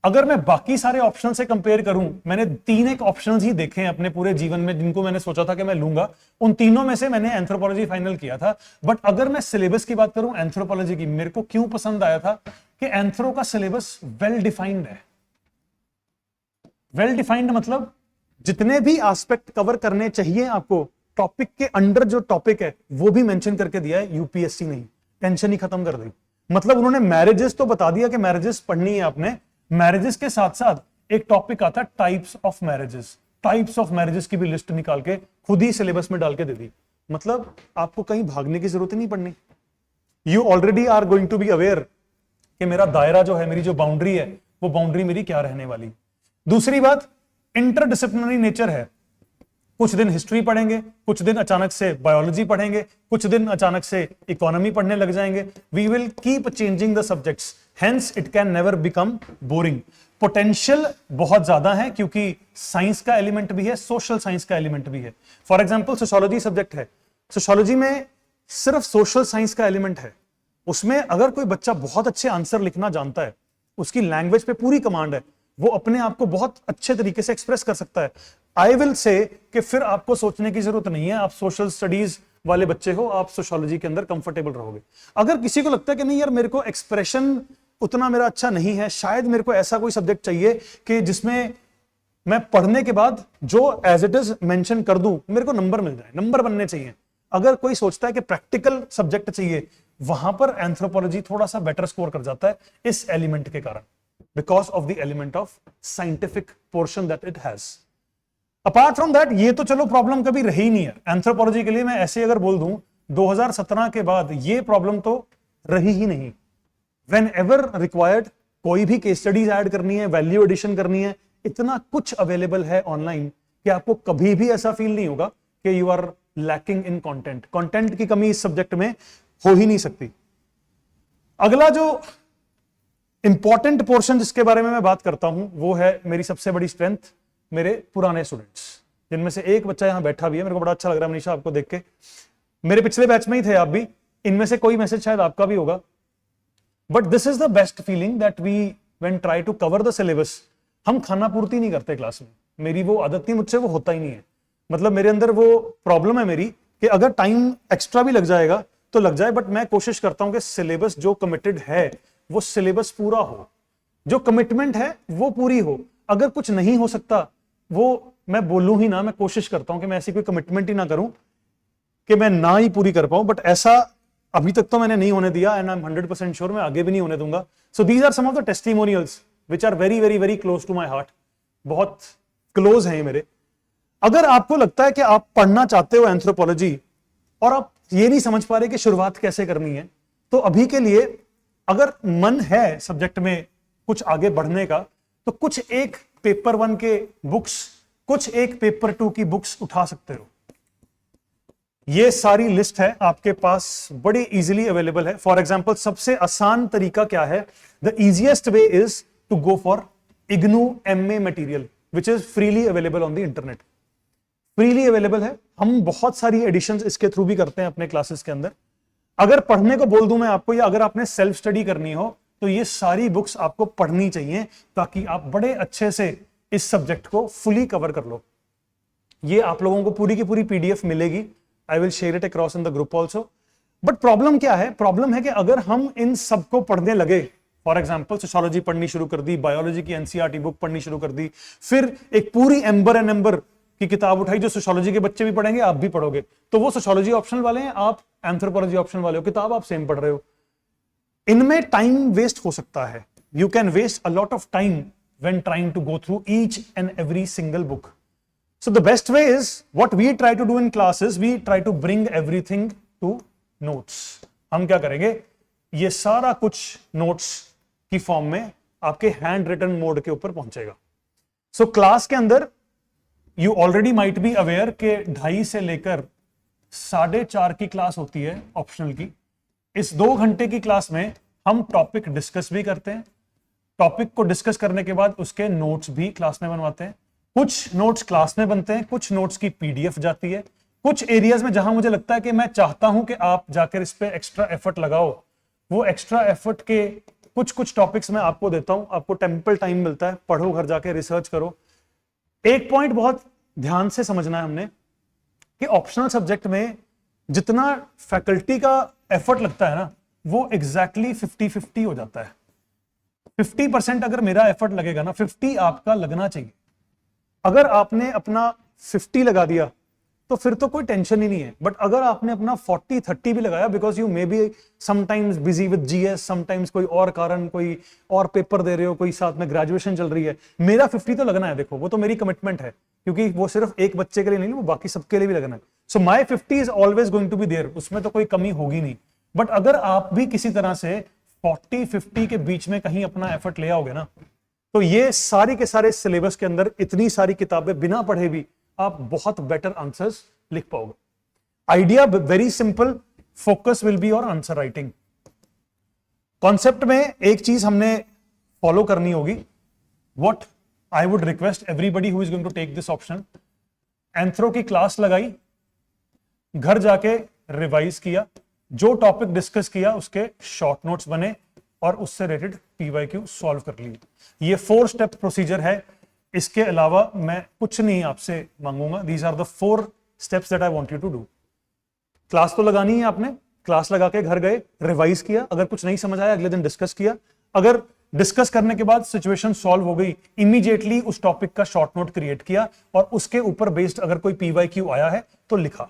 अगर मैं बाकी सारे ऑप्शन से कंपेयर करूं, मैंने 3 ऑप्शंस ही देखे हैं अपने पूरे जीवन में जिनको मैंने सोचा था कि मैं लूंगा. उन तीनों में से मैंने एंथ्रोपोलॉजी फाइनल किया था. बट अगर मैं सिलेबस की बात करूं एंथ्रोपोलॉजी की, मेरे को क्यों पसंद आया था कि एंथ्रो का सिलेबस वेल डिफाइंड है. वेल डिफाइंड मतलब जितने भी एस्पेक्ट कवर करने चाहिए आपको, टॉपिक के अंडर जो टॉपिक है वो भी मेंशन करके दिया है. यूपीएससी नहीं टेंशन ही खत्म कर दी. मतलब उन्होंने मैरिजेस तो बता दिया कि मैरिजेस पढ़नी है आपने. मैरिजेस के साथ साथ एक टॉपिक आता है types of marriages. Types of marriages की भी लिस्ट निकाल के खुद ही सिलेबस में डाल के दे दी. मतलब आपको कहीं भागने की जरूरत ही नहीं पड़नी. You already are going to be aware कि मेरा दायरा जो है, मेरी जो बाउंड्री है, वो बाउंड्री मेरी क्या रहने वाली. दूसरी बात, इंटरडिसिप्लिनरी नेचर है. कुछ दिन हिस्ट्री पढ़ेंगे, कुछ दिन अचानक से बायोलॉजी पढ़ेंगे, कुछ दिन अचानक से इकोनॉमी पढ़ने लग जाएंगे. We will keep changing the subjects, hence it can never become boring. Potential बहुत ज्यादा है क्योंकि साइंस का एलिमेंट भी है, सोशल साइंस का एलिमेंट भी है. फॉर एग्जाम्पल सोशियोलॉजी सब्जेक्ट है. सोशियोलॉजी में सिर्फ सोशल साइंस का एलिमेंट है. उसमें अगर कोई बच्चा बहुत अच्छे आंसर लिखना जानता है, उसकी लैंग्वेज पे पूरी कमांड है, वो अपने आप को बहुत अच्छे तरीके से एक्सप्रेस कर सकता है. आई विल से कि फिर आपको सोचने की जरूरत नहीं है. आप सोशल स्टडीज वाले बच्चे हो, आप सोशियोलॉजी के अंदर कंफर्टेबल रहोगे. अगर किसी को लगता है कि नहीं यार मेरे को एक्सप्रेशन उतना मेरा अच्छा नहीं है, शायद मेरे को ऐसा कोई सब्जेक्ट चाहिए कि जिसमें मैं पढ़ने के बाद जो एज इट इज मेंशन कर दूं, मेरे को नंबर मिल जाए, नंबर बनने चाहिए. अगर कोई सोचता है कि प्रैक्टिकल सब्जेक्ट चाहिए, वहां पर एंथ्रोपोलॉजी थोड़ा सा बेटर स्कोर कर जाता है इस एलिमेंट के कारण, because of the element of scientific portion that it has. Apart from that, ये तो चलो प्रॉब्लम कभी रही ही नहीं है एंथ्रोपोलॉजी के लिए. मैं ऐसे अगर बोल दूं 2017 के बाद ये प्रॉब्लम तो रही ही नहीं. वेन एवर रिक्वायर्ड, कोई भी केस स्टडीज ऐड करनी है, वैल्यू एडिशन करनी है, इतना कुछ अवेलेबल है ऑनलाइन कि आपको कभी भी ऐसा फील नहीं होगा कि you are lacking in content. Content की कमी इस सब्जेक्ट में हो ही नहीं सकती. अगला जो इंपॉर्टेंट पोर्शन जिसके बारे में मैं बात करता हूं वो है मेरी सबसे बड़ी स्ट्रेंथ, मेरे पुराने स्टूडेंट्स, जिनमें से एक बच्चा यहां बैठा भी है. मेरे को बड़ा अच्छा लग रहा है मनीषा आपको देख के. मेरे पिछले बैच में ही थे आप भी. इनमें से कोई मैसेज शायद आपका भी होगा. But this is the best feeling that we when try to cover the syllabus. हम खाना पूर्ति नहीं करते क्लास में. मेरी वो आदत नहीं, मुझसे वो होता ही नहीं है. मतलब मेरे अंदर वो प्रॉब्लम है मेरी कि अगर टाइम एक्स्ट्रा भी लग जाएगा तो लग जाए, बट मैं कोशिश करता हूं कि सिलेबस जो कमिटेड है वो सिलेबस पूरा हो, जो कमिटमेंट है वो पूरी हो. अगर कुछ नहीं हो सकता वो मैं बोलूं ही ना. मैं कोशिश करता हूं कि मैं ऐसी कोई कमिटमेंट ही ना करूं कि मैं ना ही पूरी कर पाऊं. बट ऐसा अभी तक तो मैंने नहीं होने दिया, एंड आई एम 100% श्योर मैं आगे भी नहीं होने दूंगा. So these are some of the testimonials which are very very very close to my heart. बहुत क्लोज हैं मेरे. अगर आपको लगता है कि आप पढ़ना चाहते हो एंथ्रोपोलॉजी और आप ये नहीं समझ पा रहे कि शुरुआत कैसे करनी है, तो अभी के लिए अगर मन है सब्जेक्ट में कुछ आगे बढ़ने का, तो कुछ एक पेपर 1 के बुक्स, कुछ एक पेपर 2 की बुक्स उठा सकते हो. ये सारी लिस्ट है आपके पास, बड़ी इजीली अवेलेबल है. फॉर एग्जांपल, सबसे आसान तरीका क्या है? The easiest way is to go for IGNOU MA material which is freely available on the internet. Freely available है। हम बहुत सारी एडिशंस इसके थ्रू भी करते हैं अपने क्लासेस के अंदर। अगर पढ़ने को बोल दूं मैं आपको, या अगर आपने सेल्फ स्टडी करनी हो, तो ये सारी बुक्स आपको पढ़नी चाहिए ताकि आप बड़े अच्छे से इस सब्जेक्ट को फुली कवर कर लो। ये आप लोगों को पूरी की पूरी पीडीएफ मिलेगी। I will share it across in the group also. But problem क्या है? प्रॉब्लम है कि अगर हम इन सबको पढ़ने लगे, फॉर एग्जाम्पल सोशियोलॉजी पढ़नी शुरू कर दी, बायोलॉजी की एनसीईआरटी बुक पढ़नी शुरू कर दी, फिर एक पूरी एम्बर एंड एम्बर की किताब उठाई जो सोशियोलॉजी के बच्चे भी पढ़ेंगे, आप भी पढ़ोगे, तो वो सोशियोलॉजी ऑप्शनल वाले हैं, आप एंथ्रोपोलॉजी ऑप्शनल वाले हो, किताब आप सेम पढ़ रहे हो। इनमें टाइम वेस्ट हो सकता है। You can waste a lot of time when trying to go through each and every single book. So the best way is what we try to do in classes, we try to bring everything to notes. हम क्या करेंगे? ये सारा कुछ notes की फॉर्म में आपके हैंड रिटन मोड के ऊपर पहुंचेगा। So क्लास के अंदर you already might be aware के 2:30 से लेकर 4:30 की क्लास होती है ऑप्शनल की। इस 2 घंटे की क्लास में हम टॉपिक डिस्कस भी करते हैं। टॉपिक को डिस्कस करने के बाद उसके नोट्स भी क्लास में बनवाते हैं। कुछ नोट्स क्लास में बनते हैं, कुछ नोट्स की पीडीएफ जाती है। कुछ एरियाज में जहां मुझे लगता है कि मैं चाहता हूं कि आप जाकर इस पे एक्स्ट्रा एफर्ट लगाओ, वो एक्स्ट्रा एफर्ट के कुछ टॉपिक्स मैं आपको देता हूं। आपको टेम्पल टाइम मिलता है, पढ़ो, घर जाके रिसर्च करो। एक पॉइंट बहुत ध्यान से समझना है हमने कि ऑप्शनल सब्जेक्ट में जितना फैकल्टी का एफर्ट लगता है ना, वो एग्जैक्टली 50-50 हो जाता है। 50% अगर मेरा एफर्ट लगेगा ना, 50 आपका लगना चाहिए। अगर आपने अपना 50 लगा दिया तो फिर तो कोई टेंशन ही नहीं है। बट अगर आपने अपना 40-30 भी लगाया, because you may be sometimes busy with GS, sometimes कोई और कारण, कोई और पेपर दे रहे हो, कोई साथ में ग्रेजुएशन चल रही है, मेरा 50 तो लगना है। देखो, वो तो मेरी कमिटमेंट है, क्योंकि वो सिर्फ एक बच्चे के लिए नहीं, वो बाकी सबके लिए भी लगना है। So my 50 is always going to be there, उसमें तो कोई कमी होगी नहीं। बट अगर आप भी किसी तरह से 40-50 के बीच में कहीं अपना एफर्ट ले आओगे ना, तो ये सारी के सारे सिलेबस के अंदर इतनी सारी किताबें बिना पढ़े भी आप बहुत बेटर आंसर्स लिख पाओगे। Idea very simple, focus will be और आंसर राइटिंग। कॉन्सेप्ट में एक चीज हमने फॉलो करनी होगी। What I would request everybody who is going to take this option, anthro की क्लास लगाई, घर जाके रिवाइज किया, जो टॉपिक डिस्कस किया उसके शॉर्ट नोट्स बने और उससे रिलेटेड पीवाईक्यू सॉल्व कर लिए। ये 4 स्टेप प्रोसीजर है। इसके अलावा मैं कुछ नहीं आपसे मांगूंगा। These are the 4 steps that I want you to do. Class तो लगानी है आपने, क्लास लगा के घर गए, रिवाइज किया, अगर कुछ नहीं समझ आया अगले दिन डिस्कस किया, अगर डिस्कस करने के बाद सिचुएशन सॉल्व हो गई, इमीडिएटली उस टॉपिक का शॉर्ट नोट क्रिएट किया और उसके ऊपर बेस्ड अगर कोई पीवाईक्यू आया है तो लिखा,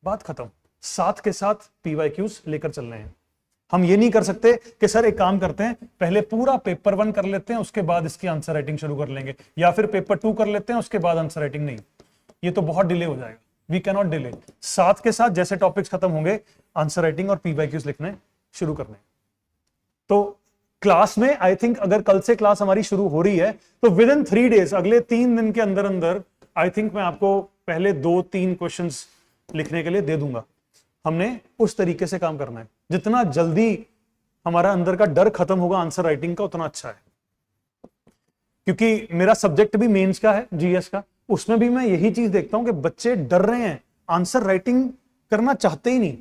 बात खत्म। साथ के साथ पीवाईक्यूज लेकर चलने हैं। हम ये नहीं कर सकते कि सर एक काम करते हैं, पहले पूरा पेपर 1 कर लेते हैं, उसके बाद इसकी आंसर राइटिंग शुरू कर लेंगे, या फिर पेपर 2 कर लेते हैं, उसके बाद आंसर राइटिंग। नहीं, ये तो बहुत डिले हो जाएगा। We can not delay. साथ के साथ जैसे टॉपिक्स खत्म होंगे, आंसर राइटिंग और पीवाईक्यूज लिखने शुरू करने। तो क्लास में आई थिंक अगर कल से क्लास हमारी शुरू हो रही है तो विद इन 3 डेज, अगले 3 दिन के अंदर अंदर आई थिंक मैं आपको पहले 2-3 क्वेश्चंस लिखने के लिए दे दूंगा। हमने उस तरीके से काम करना है। जितना जल्दी हमारा अंदर का डर खत्म होगा आंसर राइटिंग का, उतना अच्छा है। क्योंकि मेरा सब्जेक्ट भी मेंस का है, जीएस का, उसमें भी मैं यही चीज देखता हूं कि बच्चे डर रहे हैं, आंसर राइटिंग करना चाहते ही नहीं।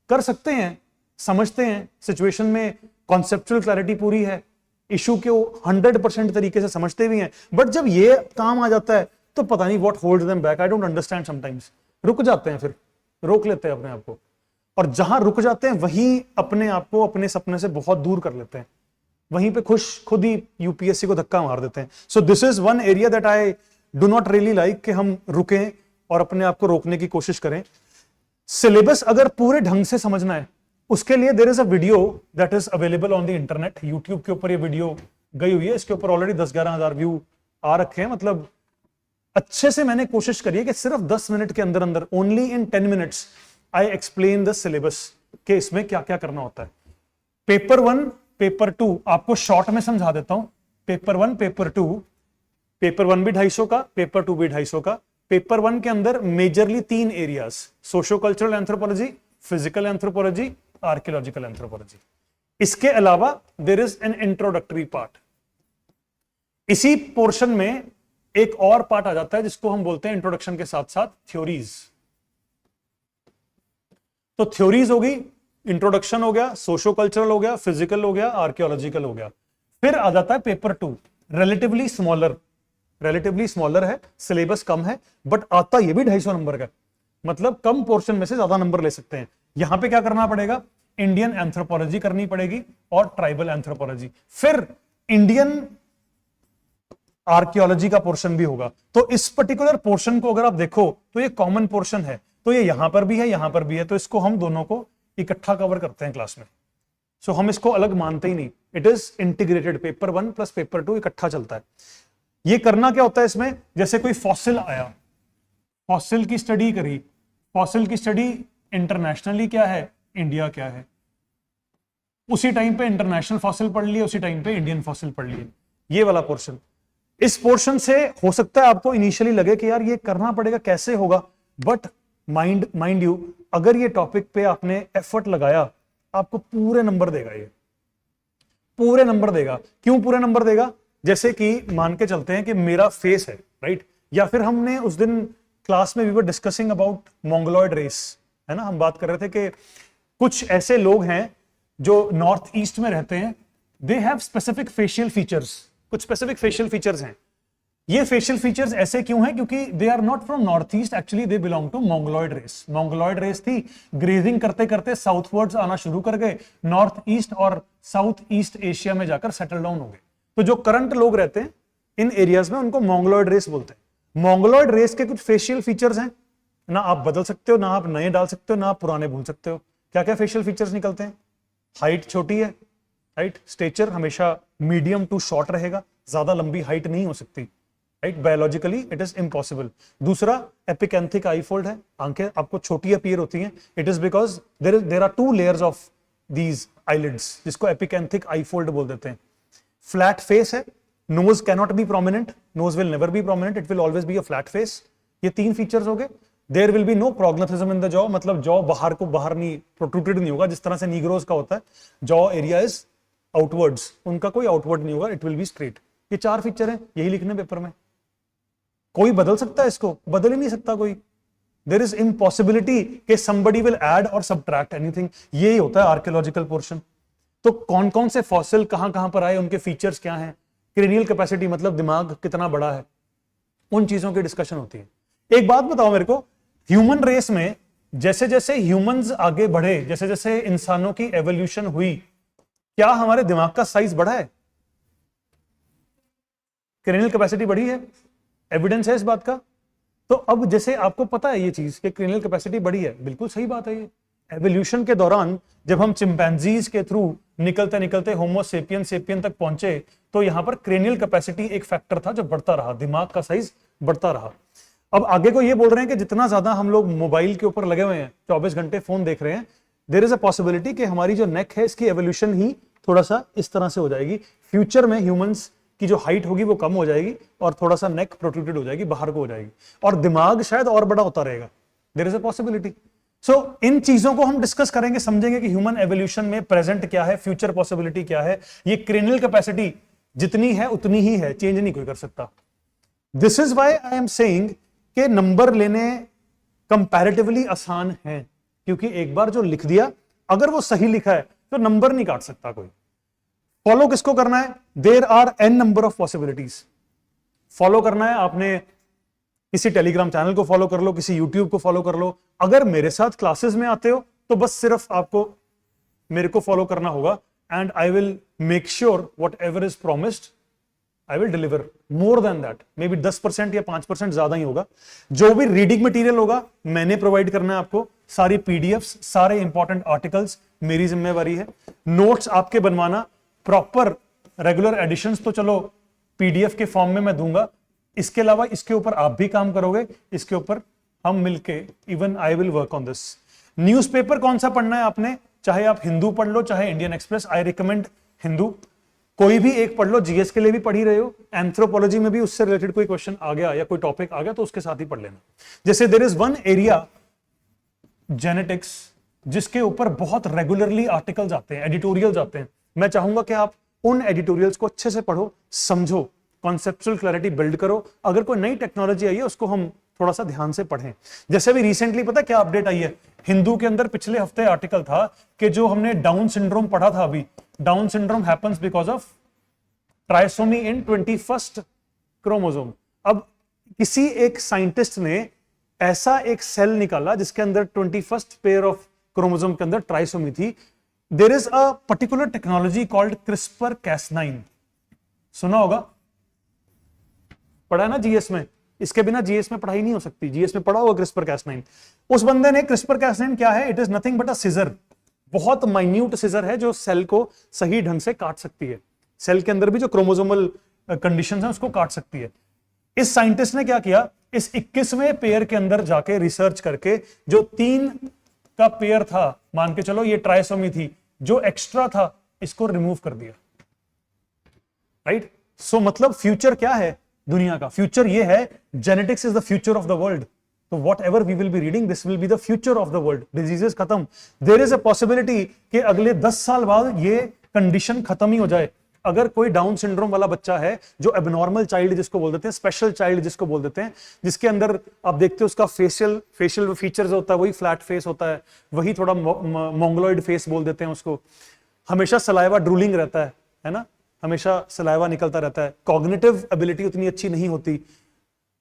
कर सकते हैं, समझते हैं, सिचुएशन में कॉन्सेप्चुअल क्लैरिटी पूरी है, इशू को 100% तरीके से समझते भी हैं, बट जब ये काम आ जाता है तो पता नहीं what holds them back. I don't understand sometimes. रुक जाते हैं, फिर रोक लेते हैं अपने आप को, और जहां रुक जाते हैं वहीं अपने आप को अपने सपने से बहुत दूर कर लेते हैं। वहीं पे खुद ही यूपीएससी को धक्का मार देते हैं। सो this is one area that I do not really like, कि हम रुकें और अपने आप को रोकने की कोशिश करें। सिलेबस अगर पूरे ढंग से समझना है, उसके लिए there is a video that is available on the internet. YouTube के ऊपर ये वीडियो गई हुई है, इसके ऊपर ऑलरेडी 10-11 हजार व्यू आ रखे हैं। मतलब अच्छे से मैंने कोशिश करी है कि सिर्फ 10 मिनट के अंदर अंदर, only in 10 minutes I explain the syllabus के इसमें क्या क्या करना होता है। पेपर 1, पेपर 2 आपको शॉर्ट में समझा देता हूं। पेपर 1, पेपर 2, पेपर 1 भी 250 का, पेपर 2 भी 250 का। पेपर 1 के अंदर majorly 3 areas, socio cultural anthropology, physical anthropology, archaeological anthropology. इसके अलावा there is an introductory part. इसी पोर्शन में एक और पार्ट आ जाता है जिसको हम बोलते हैं इंट्रोडक्शन के साथ साथ थ्योरीज। तो थ्योरीज होगी, इंट्रोडक्शन हो गया, सोशो कल्चरल हो गया, फिजिकल हो गया, आर्कियोलॉजिकल हो गया। फिर आ जाता है पेपर 2, रिलेटिवली स्मॉलर है, सिलेबस कम है, बट आता ये भी 250 नंबर का, मतलब कम पोर्शन में से ज्यादा नंबर ले सकते हैं। यहां पे क्या करना पड़ेगा, इंडियन एंथ्रोपोलॉजी करनी पड़ेगी और ट्राइबल एंथ्रोपोलॉजी, फिर इंडियन आर्कियोलॉजी का पोर्शन भी होगा। तो इस पर्टिकुलर पोर्शन को अगर आप देखो तो ये कॉमन पोर्शन है, तो ये यहां पर भी है, यहां पर भी है, तो इसको हम दोनों को इकट्ठा कवर करते हैं क्लास में। सो हम इसको अलग मानते ही नहीं, it is integrated, paper 1 plus paper 2 इकट्ठा चलता है। ये करना क्या होता है इसमें, जैसे कोई फॉसिल आया, फॉसिल की स्टडी करी, फॉसिल की स्टडी इंटरनेशनली क्या है, इंडिया क्या है, उसी टाइम पे इंटरनेशनल फॉसिल पढ़ लिए, उसी टाइम पे इंडियन फॉसिल पढ़ लिए, ये वाला पोर्शन। इस पोर्शन से हो सकता है आपको इनिशियली लगे कि यार ये करना पड़ेगा, कैसे होगा, बट माइंड यू, अगर ये टॉपिक पे आपने एफर्ट लगाया, आपको पूरे नंबर देगा, ये पूरे नंबर देगा। क्यों पूरे नंबर देगा, जैसे कि मान के चलते हैं कि मेरा फेस है, राइट, या फिर हमने उस दिन क्लास में we were discussing about mongoloid race, है ना, हम बात कर रहे थे कि कुछ ऐसे लोग हैं जो नॉर्थ ईस्ट में रहते हैं, they have specific facial features, कुछ स्पेसिफिक फेशियल फीचर्स हैं। ये फेशियल फीचर्स ऐसे क्यों हैं, क्योंकि they are not from north east, actually they belong to mongoloid race. Mongoloid race थी, ग्रेजिंग करते करते साउथवर्ड्स आना शुरू कर गए, नॉर्थ ईस्ट और साउथ ईस्ट एशिया में जाकर सेटल डाउन हो गए। तो जो करंट लोग रहते हैं इन एरियाज में, उनको मोंगोलॉइड रेस बोलते हैं। मोंगोलॉइड रेस के कुछ फेशियल फीचर्स हैं, ना आप बदल सकते हो, ना आप नए डाल सकते हो, ना आप पुराने भूल सकते हो। क्या क्या फेशियल फीचर्स निकलते हैं, हाइट छोटी है, राइट, स्टेचर हमेशा मीडियम टू शॉर्ट रहेगा, ज्यादा लंबी हाइट नहीं हो सकती, right, biologically it is impossible. दूसरा एपिकेंथिक आई फोल्ड है, आंखें आपको छोटी अपीयर होती हैं, it is because there are 2 layers of these eyelids, जिसको एपिकेंथिक आई फोल्ड बोल देते हैं। फ्लैट फेस है, nose cannot be prominent, nose will never be prominent, it will always be a flat face. ये 3 फीचर्स हो गए। There will be no prognathism in the jaw, मतलब जॉ बाहर को बाहर नहीं, प्रोट्रूटेड नहीं होगा, जिस तरह से नीग्रोज का होता है, जॉ एरिया इज आउटवर्ड्स, उनका कोई आउटवर्ड नहीं होगा, इट विल बी स्ट्रेट। ये 4 फीचर हैं, यही लिखने पेपर में। कोई बदल सकता है इसको, बदल ही नहीं सकता कोई। देयर इज इम्पॉसिबिलिटी कि somebody will add or subtract anything। यही होता है आर्कियोलॉजिकल पोर्शन। तो कौन कौन से फॉसिल कहां कहां पर आए, उनके फीचर्स क्या हैं, क्रेनियल कैपेसिटी मतलब दिमाग कितना बड़ा है, उन चीजों की डिस्कशन होती है। एक बात बताओ मेरे को, ह्यूमन रेस में जैसे जैसे ह्यूमंस आगे बढ़े, जैसे जैसे इंसानों की एवोल्यूशन हुई, क्या हमारे दिमाग का साइज बढ़ा है, क्रेनियल कैपेसिटी बढ़ी है, एविडेंस है इस बात का। तो अब जैसे आपको पता है ये चीज कि क्रेनियल कैपेसिटी बढ़ी है, बिल्कुल सही बात है। ये एवोल्यूशन के दौरान जब हम चिंपैंजीज के थ्रू निकलते निकलते होमो सेपियन सेपियन तक पहुंचे, तो यहां पर क्रेनियल कैपेसिटी एक फैक्टर था जो बढ़ता रहा, दिमाग का साइज बढ़ता रहा। अब आगे को ये बोल रहे हैं कि जितना ज्यादा हम लोग मोबाइल के ऊपर लगे हुए हैं, 24 घंटे फोन देख रहे हैं, देयर इज अ पॉसिबिलिटी कि हमारी जो नेक है इसकी एवोल्यूशन ही थोड़ा सा इस तरह से हो जाएगी। फ्यूचर में ह्यूमंस की जो हाइट होगी वो कम हो जाएगी और थोड़ा सा नेक प्रोट्रूटेड हो जाएगी, बाहर को हो जाएगी, और दिमाग शायद और बड़ा होता रहेगा। There is a possibility. So इन चीजों को हम डिस्कस करेंगे, समझेंगे कि ह्यूमन एवोल्यूशन में प्रेजेंट क्या है, फ्यूचर पॉसिबिलिटी क्या है। ये क्रेनियल कैपेसिटी जितनी है उतनी ही है, चेंज नहीं कोई कर सकता। This is why I am saying कि नंबर लेने कंपैरेटिवली आसान है, क्योंकि एक बार जो लिख दिया, अगर वो सही लिखा है तो नंबर नहीं काट सकता कोई। फॉलो किसको करना है, there are an number of possibilities. Follow करना है आपने, किसी टेलीग्राम चैनल को फॉलो कर लो, किसी यूट्यूब को फॉलो कर लो। अगर मेरे साथ क्लासेस में आते हो तो बस सिर्फ आपको मेरे को फॉलो करना होगा, and I will make sure what ever is promised I will deliver more than that. May be 10% या 5% ज्यादा ही होगा। जो भी रीडिंग मटेरियल होगा मैंने प्रोवाइड करना है आपको, सारी पीडीएफ्स, सारे इंपॉर्टेंट आर्टिकल्स मेरी जिम्मेवारी है। नोट्स आपके बनवाना, प्रॉपर रेगुलर एडिशंस तो चलो पीडीएफ के फॉर्म में मैं दूंगा, इसके अलावा इसके ऊपर आप भी काम करोगे, इसके ऊपर हम मिलके, even I will work on this. Newspaper कौन सा पढ़ना है आपने, चाहे आप हिंदू पढ़ लो चाहे Indian express, I recommend Hindu. कोई भी एक पढ़ लो, जीएस के लिए भी पढ़ी रहे हो, एंथ्रोपोलॉजी में भी उससे रिलेटेड कोई क्वेश्चन आ गया या कोई टॉपिक आ गया तो उसके साथ ही पढ़ लेना। जैसे there is one area genetics, जिसके ऊपर बहुत रेगुलरली आर्टिकल्स आते हैं, एडिटोरियल्स आते हैं। मैं चाहूंगा कि आप उन एडिटोरियल्स को अच्छे से पढ़ो, समझो, कॉन्सेप्चुअल क्लैरिटी बिल्ड करो। अगर कोई नई टेक्नोलॉजी आई है उसको हम थोड़ा सा ध्यान से पढ़ें। जैसे अभी रिसेंटली पता क्या अपडेट आई है, हिंदू के अंदर पिछले हफ्ते आर्टिकल था कि जो हमने डाउन सिंड्रोम पढ़ा था अभी, down syndrome happens because of trisomy in 21st chromosome. अब किसी एक साइंटिस्ट ने ऐसा एक सेल निकाला जिसके अंदर 21st पेयर ऑफ क्रोमोसोम के अंदर ट्राइसोमी थी। There is a particular technology called CRISPR Cas9, सुना होगा, पढ़ा है ना जीएस में। इसके बिना जीएस में पढ़ाई नहीं हो सकती, जीएस में पढ़ा होगा क्रिस्पर कैस9। उस बंदे ने, क्रिस्पर कैस9 क्या है, it is nothing but a scissor, बहुत माइन्यूट सिजर है जो सेल को सही ढंग से काट सकती है, सेल के अंदर भी जो क्रोमोसोमल कंडीशंस हैं उसको काट सकती है। इस साइंटिस्ट ने क्या किया, इस 21वें पेयर के अंदर जाके रिसर्च करके जो 3 का पेयर था, मान के चलो ये ट्राइसोमी थी, जो एक्स्ट्रा था इसको रिमूव कर दिया, राइट। सो मतलब फ्यूचर क्या है दुनिया का, फ्यूचर ये है, genetics is the future of the world. तो whatever we will be reading, this will be the future of the world. Diseases खत्म, देयर इज अ पॉसिबिलिटी कि अगले 10 साल बाद ये कंडीशन खत्म ही हो जाए। अगर कोई डाउन सिंड्रोम वाला बच्चा है, जो एबनॉर्मल चाइल्ड जिसको बोल देते हैं, स्पेशल चाइल्ड जिसको बोल देते हैं, जिसके अंदर आप देखते हो उसका फेशियल फीचर्स होता है, वही फ्लैट फेस होता है, वही थोड़ा मोंगोलॉइड फेस बोल देते हैं उसको, हमेशा सलाइवा ड्रूलिंग रहता है ना, हमेशा सलाइवा निकलता रहता है, कॉग्निटिव एबिलिटी उतनी अच्छी नहीं होती,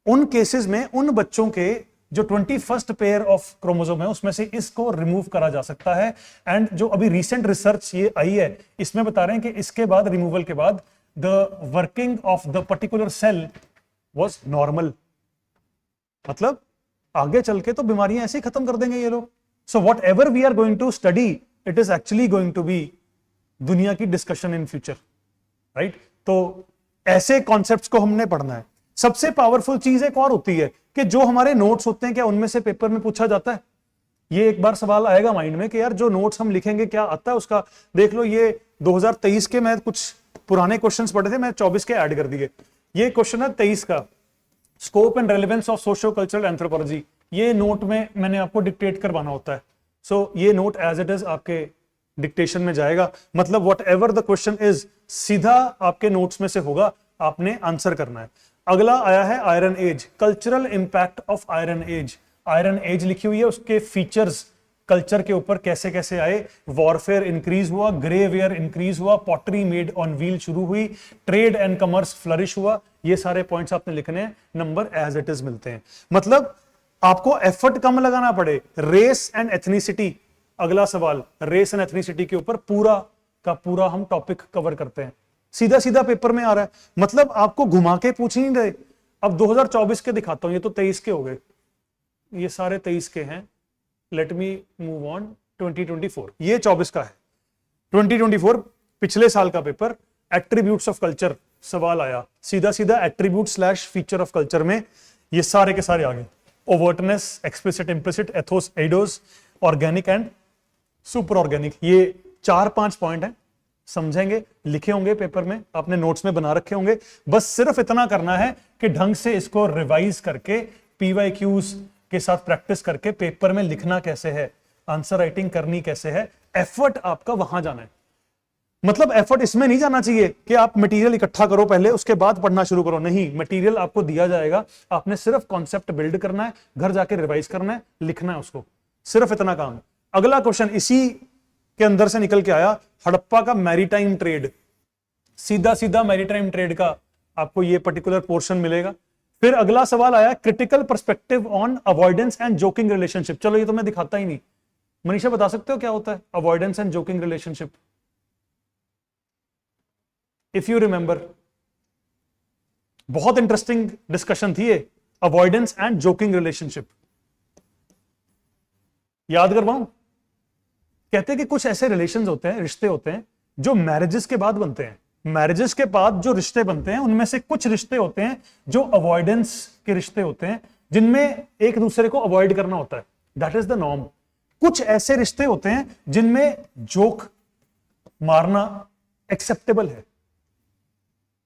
उन केसेस में उन बच्चों के जो 21st पेयर ऑफ क्रोमोसोम है उसमें से इसको रिमूव करा जा सकता है। एंड जो अभी रिसेंट रिसर्च ये आई है, इसमें बता रहे हैं कि इसके बाद, रिमूवल के बाद, the working of the particular cell was normal. मतलब आगे चल के तो बीमारियां ऐसे ही खत्म कर देंगे ये लोग। So whatever we are going to study, it is actually going to be दुनिया की डिस्कशन इन फ्यूचर, राइट। तो ऐसे कॉन्सेप्ट्स को हमने पढ़ना है। सबसे पावरफुल चीज एक और होती है कि जो हमारे नोट्स होते हैं, क्या उनमें से पेपर में पूछा जाता है? ये एक बार सवाल आएगा माइंड में कि यार जो नोट्स हम लिखेंगे क्या आता है उसका। देख लो, ये 2023 के मैं कुछ पुराने क्वेश्चंस पढ़े थे, मैं 24 के ऐड कर दिए। ये क्वेश्चन है 23 का, scope and relevance of socio cultural anthropology. ये नोट में मैंने आपको डिक्टेट करवाना होता है। सो ये नोट एज इट इज आपके डिक्टेशन में जाएगा। मतलब what ever the question is, सीधा आपके नोट्स में से होगा, आपने आंसर करना है। अगला आया है iron age, cultural impact of iron age. Iron age लिखी हुई है, उसके फीचर्स कल्चर के ऊपर कैसे कैसे आए। वॉरफेयर इंक्रीज हुआ, ग्रे वेयर इंक्रीज हुआ, पॉटरी मेड ऑन व्हील शुरू हुई, ट्रेड एंड कमर्स फ्लरिश हुआ। ये सारे पॉइंट्स आपने लिखने हैं, नंबर एज इट इज मिलते हैं। मतलब आपको एफर्ट कम लगाना पड़े। रेस एंड एथनिसिटी, अगला सवाल, रेस एंड एथनिसिटी के ऊपर पूरा का पूरा हम टॉपिक कवर करते हैं, सीधा सीधा पेपर में आ रहा है। मतलब आपको घुमा के पूछ ही नहीं रहे। अब 2024 के दिखाता हूं, ये तो 23 के हो गए, ये सारे 23 के हैं। लेट मी मूव ऑन 2024, ये 24 का है। 2024 पिछले साल का पेपर, एट्रीब्यूट्स ऑफ कल्चर सवाल आया, सीधा सीधा attribute slash feature of culture में ये सारे के सारे आ गए। Overtness, explicit, implicit, ethos, eidos, organic and super organic. ये 4-5 पॉइंट है, समझेंगे, लिखे होंगे पेपर में, आपने नोट्स में बना रखे होंगे। बस सिर्फ इतना करना है कि ढंग से इसको रिवाइज करके, पीवाईक्यूज के साथ प्रैक्टिस करके पेपर में लिखना कैसे है, आंसर राइटिंग करनी कैसे है, एफर्ट आपका वहां जाना है। मतलब एफर्ट इसमें नहीं जाना चाहिए कि आप मटेरियल इकट्ठा करो पहले उसके बाद पढ़ना शुरू करो, नहीं, मटेरियल आपको दिया जाएगा, आपने सिर्फ कॉन्सेप्ट बिल्ड करना है, घर जाके रिवाइज करना है, लिखना है उसको, सिर्फ इतना काम है। अगला क्वेश्चन इसी के अंदर से निकल के आया, हड़प्पा का मैरीटाइम ट्रेड। सीधा सीधा मैरीटाइम ट्रेड का आपको ये पर्टिकुलर पोर्शन मिलेगा। फिर अगला सवाल आया, critical perspective on avoidance and joking relationship. चलो ये तो मैं दिखाता ही नहीं, मनीषा बता सकते हो क्या होता है avoidance and joking relationship? If you remember, बहुत इंटरेस्टिंग डिस्कशन थी ये, अवॉइडेंस एंड जोकिंग रिलेशनशिप। याद करवाऊं? कहते हैं कि कुछ ऐसे रिलेशंस होते हैं, रिश्ते होते हैं जो मैरिजेस के बाद बनते हैं। मैरिजेस के बाद जो रिश्ते बनते हैं उनमें से कुछ रिश्ते होते हैं जो अवॉइडेंस के रिश्ते होते हैं, जिनमें एक दूसरे को अवॉइड करना होता है, दैट इज द नॉर्म। कुछ ऐसे रिश्ते होते हैं जिनमें जोक मारना एक्सेप्टेबल है,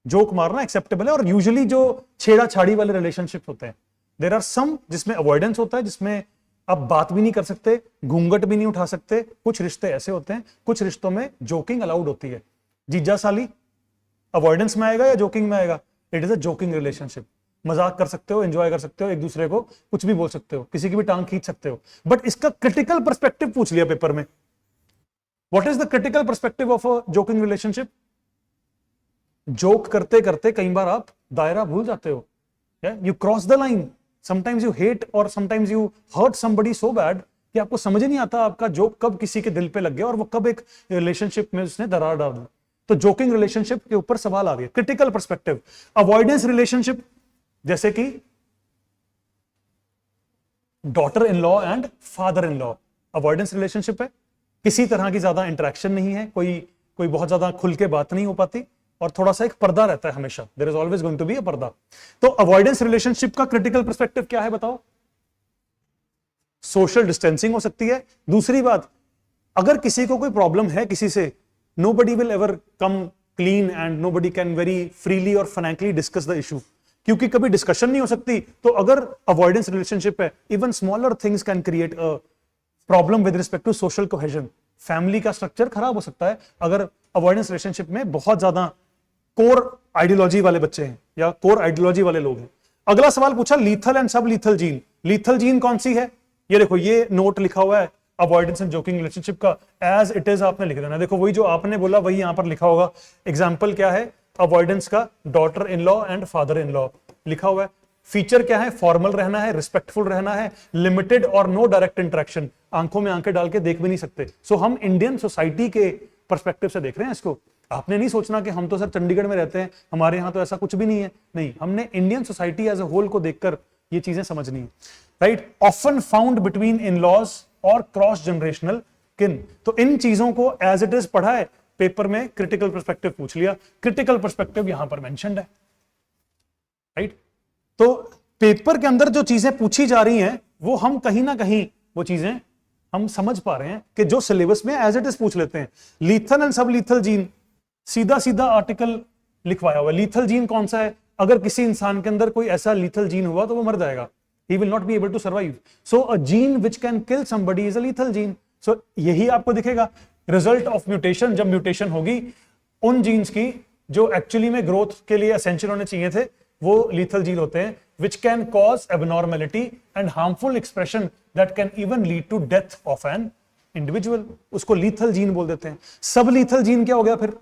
जोक मारना एक्सेप्टेबल है। और यूजुअली जो छेड़ा छाड़ी वाले रिलेशनशिप होते हैं, देयर आर सम जिसमें अवॉइडेंस होता है, जिसमें आप बात भी नहीं कर सकते, घूंघट भी नहीं उठा सकते। कुछ रिश्ते ऐसे होते हैं, कुछ रिश्तों में जोकिंग अलाउड होती है। जीजा साली अवॉइडेंस में आएगा या जोकिंग में आएगा? It is a joking relationship. मजाक कर सकते हो, एंजॉय कर सकते हो, एक दूसरे को कुछ भी बोल सकते हो, किसी की भी टांग खींच सकते हो, बट इसका क्रिटिकल पर्सपेक्टिव पूछ लिया पेपर में। What is the critical perspective of a joking relationship? Joke करते करते कई बार आप दायरा भूल जाते हो, you cross the line. Sometimes you hate और sometimes you hurt somebody so bad कि आपको समझ ही नहीं आता आपका जोक कब किसी के दिल पे लग गया और वो कब एक रिलेशनशिप में उसने दरार डाल दी। तो जोकिंग रिलेशनशिप के ऊपर सवाल आ गया। क्रिटिकल पर्सपेक्टिव, अवॉइडेंस रिलेशनशिप, जैसे कि daughter in law and father in law, avoidance relationship है, किसी तरह की ज्यादा इंटरेक्शन नहीं है, कोई बहुत ज्यादा खुल के बात नहीं हो पाती और थोड़ा सा एक पर्दा रहता है हमेशा, there is always going to be a पर्दा। तो अवॉइडेंस रिलेशनशिप का क्रिटिकल पर्सपेक्टिव क्या है बताओ? सोशल डिस्टेंसिंग हो सकती है। दूसरी बात, अगर किसी को कोई प्रॉब्लम है किसी से, nobody will ever come clean and nobody can very freely और frankly discuss the issue, क्योंकि कभी डिस्कशन नहीं हो सकती। तो अगर अवॉइडेंस रिलेशनशिप है, even smaller things can create a problem with respect to social cohesion. Family का स्ट्रक्चर खराब हो सकता है अगर अवॉइडेंस रिलेशनशिप में बहुत ज्यादा कोर आइडियोलॉजी वाले बच्चे हैं या कोर आइडियोलॉजी वाले लोग हैं। अगला सवाल पूछा लीथल एंड सब लीथल जीन। लीथल जीन कौन सी है? ये देखो, ये नोट लिखा हुआ है अवॉइडेंस एंड जोकिंग रिलेशनशिप का, एज इट इज आपने लिख देना। देखो वही जो आपने बोला वही यहां पर लिखा होगा। एग्जाम्पल क्या है अवॉइडेंस का? Daughter in law and father in law लिखा हुआ है। फीचर क्या है? फॉर्मल रहना है, रिस्पेक्टफुल रहना है, लिमिटेड और नो डायरेक्ट इंटरेक्शन, आंखों में आंखें डाल के देख भी नहीं सकते। सो हम इंडियन सोसाइटी के पर्सपेक्टिव से देख रहे हैं इसको। आपने नहीं सोचना कि हम तो सर चंडीगढ़ में रहते हैं, हमारे यहां तो ऐसा कुछ भी नहीं है। नहीं, हमने Indian society as a whole को देखकर ये चीजें समझनी है, right. Often found between in laws और क्रॉस जनरेशनल किन। तो इन चीजों को एज इट इज पढ़ा है पेपर में, क्रिटिकल पर्सपेक्टिव पूछ लिया। क्रिटिकल पर्सपेक्टिव यहां पर मेंशन्ड है, राइट। तो पेपर के अंदर जो चीजें पूछी जा रही हैं वो हम कहीं ना कहीं वो चीजें हम समझ पा रहे हैं कि जो सिलेबस में एज इट इज पूछ लेते हैं। लीथल एंड सब लीथल जीन, सीधा सीधा आर्टिकल लिखवाया हुआ। लीथल जीन कौन सा है? अगर किसी इंसान के अंदर कोई ऐसा लीथल जीन हुआ तो वो मर जाएगा, he will not be able to survive. So a gene which can kill somebody is a lethal gene. So यही आपको दिखेगा रिजल्ट ऑफ म्यूटेशन। जब म्यूटेशन होगी उन जीन्स की जो एक्चुअली में ग्रोथ के लिए एसेंशियल होने चाहिए थे, वो लीथल जीन होते हैं, which can cause abnormality and harmful expression that can even lead to death of an individual. उसको लीथल जीन बोल देते हैं। सब लीथल जीन क्या हो गया फिर?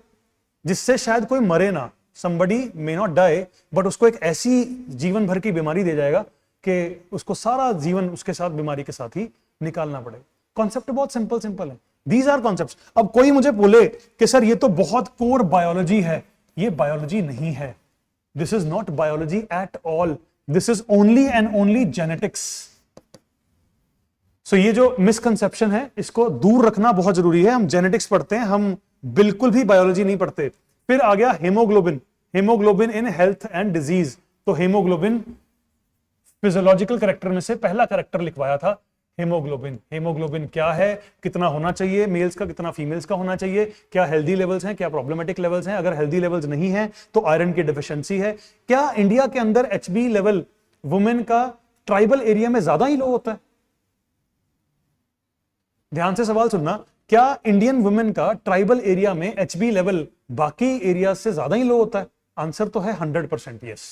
जिससे शायद कोई मरे ना, somebody may not die, but उसको एक ऐसी जीवन भर की बीमारी दे जाएगा कि उसको सारा जीवन उसके साथ बीमारी के साथ ही निकालना पड़ेगा। कॉन्सेप्ट बहुत सिंपल है। These are concepts. अब कोई मुझे बोले कि सर ये तो बहुत कोर बायोलॉजी है, ये बायोलॉजी नहीं है। This is not biology at all, this is only and only genetics. So ये जो मिसकंसेप्शन है इसको दूर रखना बहुत जरूरी है। हम जेनेटिक्स पढ़ते हैं, हम बिल्कुल भी बायोलॉजी नहीं पढ़ते। फिर आ गया haemoglobin, haemoglobin in health and disease. तो हेमोग्लोबिन फिजियोलॉजिकल कैरेक्टर में से पहला कैरेक्टर लिखवाया था हेमोग्लोबिन। हेमोग्लोबिन क्या है, कितना होना चाहिए मेल्स का, कितना फीमेल्स का होना चाहिए, क्या हेल्दी लेवल्स हैं, क्या प्रॉब्लमेटिक लेवल्स हैं, अगर हेल्दी लेवल्स नहीं है तो आयरन की डिफिशियंसी है। क्या इंडिया के अंदर एचबी लेवल वुमेन का ट्राइबल एरिया में ज्यादा ही लो होता है? ध्यान से सवाल सुनना, क्या इंडियन वुमेन का ट्राइबल एरिया में एचबी लेवल बाकी एरिया से ज्यादा ही लो होता है? आंसर तो है 100% यस।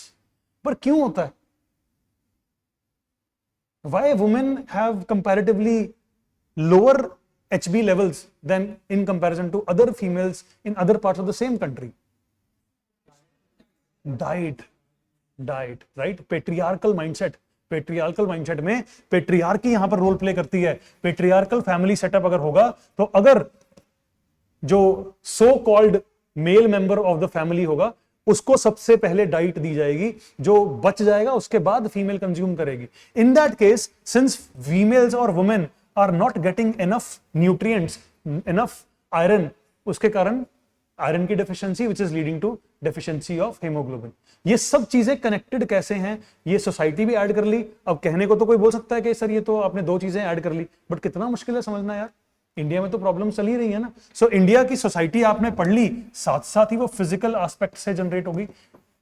पर क्यों होता है? Why women have comparatively lower HB levels than in comparison to other females in other parts of the same country? Diet, right? Patriarchal mindset में पेट्रियार्की यहां पर रोल प्ले करती है। पेट्रियार्कल फैमिली सेटअप अगर होगा तो अगर जो so called male member of the family होगा उसको सबसे पहले डाइट दी जाएगी, जो बच जाएगा उसके बाद फीमेल कंज्यूम करेगी। In that case, since females और women are not getting enough nutrients, enough iron, उसके कारण आयरन की deficiency which is leading to deficiency of haemoglobin. ये सब चीजें कनेक्टेड कैसे हैं, ये सोसाइटी भी ऐड कर ली। अब कहने को तो कोई बोल सकता है कि सर ये तो आपने दो चीजें ऐड कर ली, बट कितना मुश्किल है समझना यार। इंडिया में तो प्रॉब्लम चल ही रही है ना। सो इंडिया की सोसाइटी आपने पढ़ ली, साथ साथ ही वो फिजिकल एस्पेक्ट से जनरेट होगी।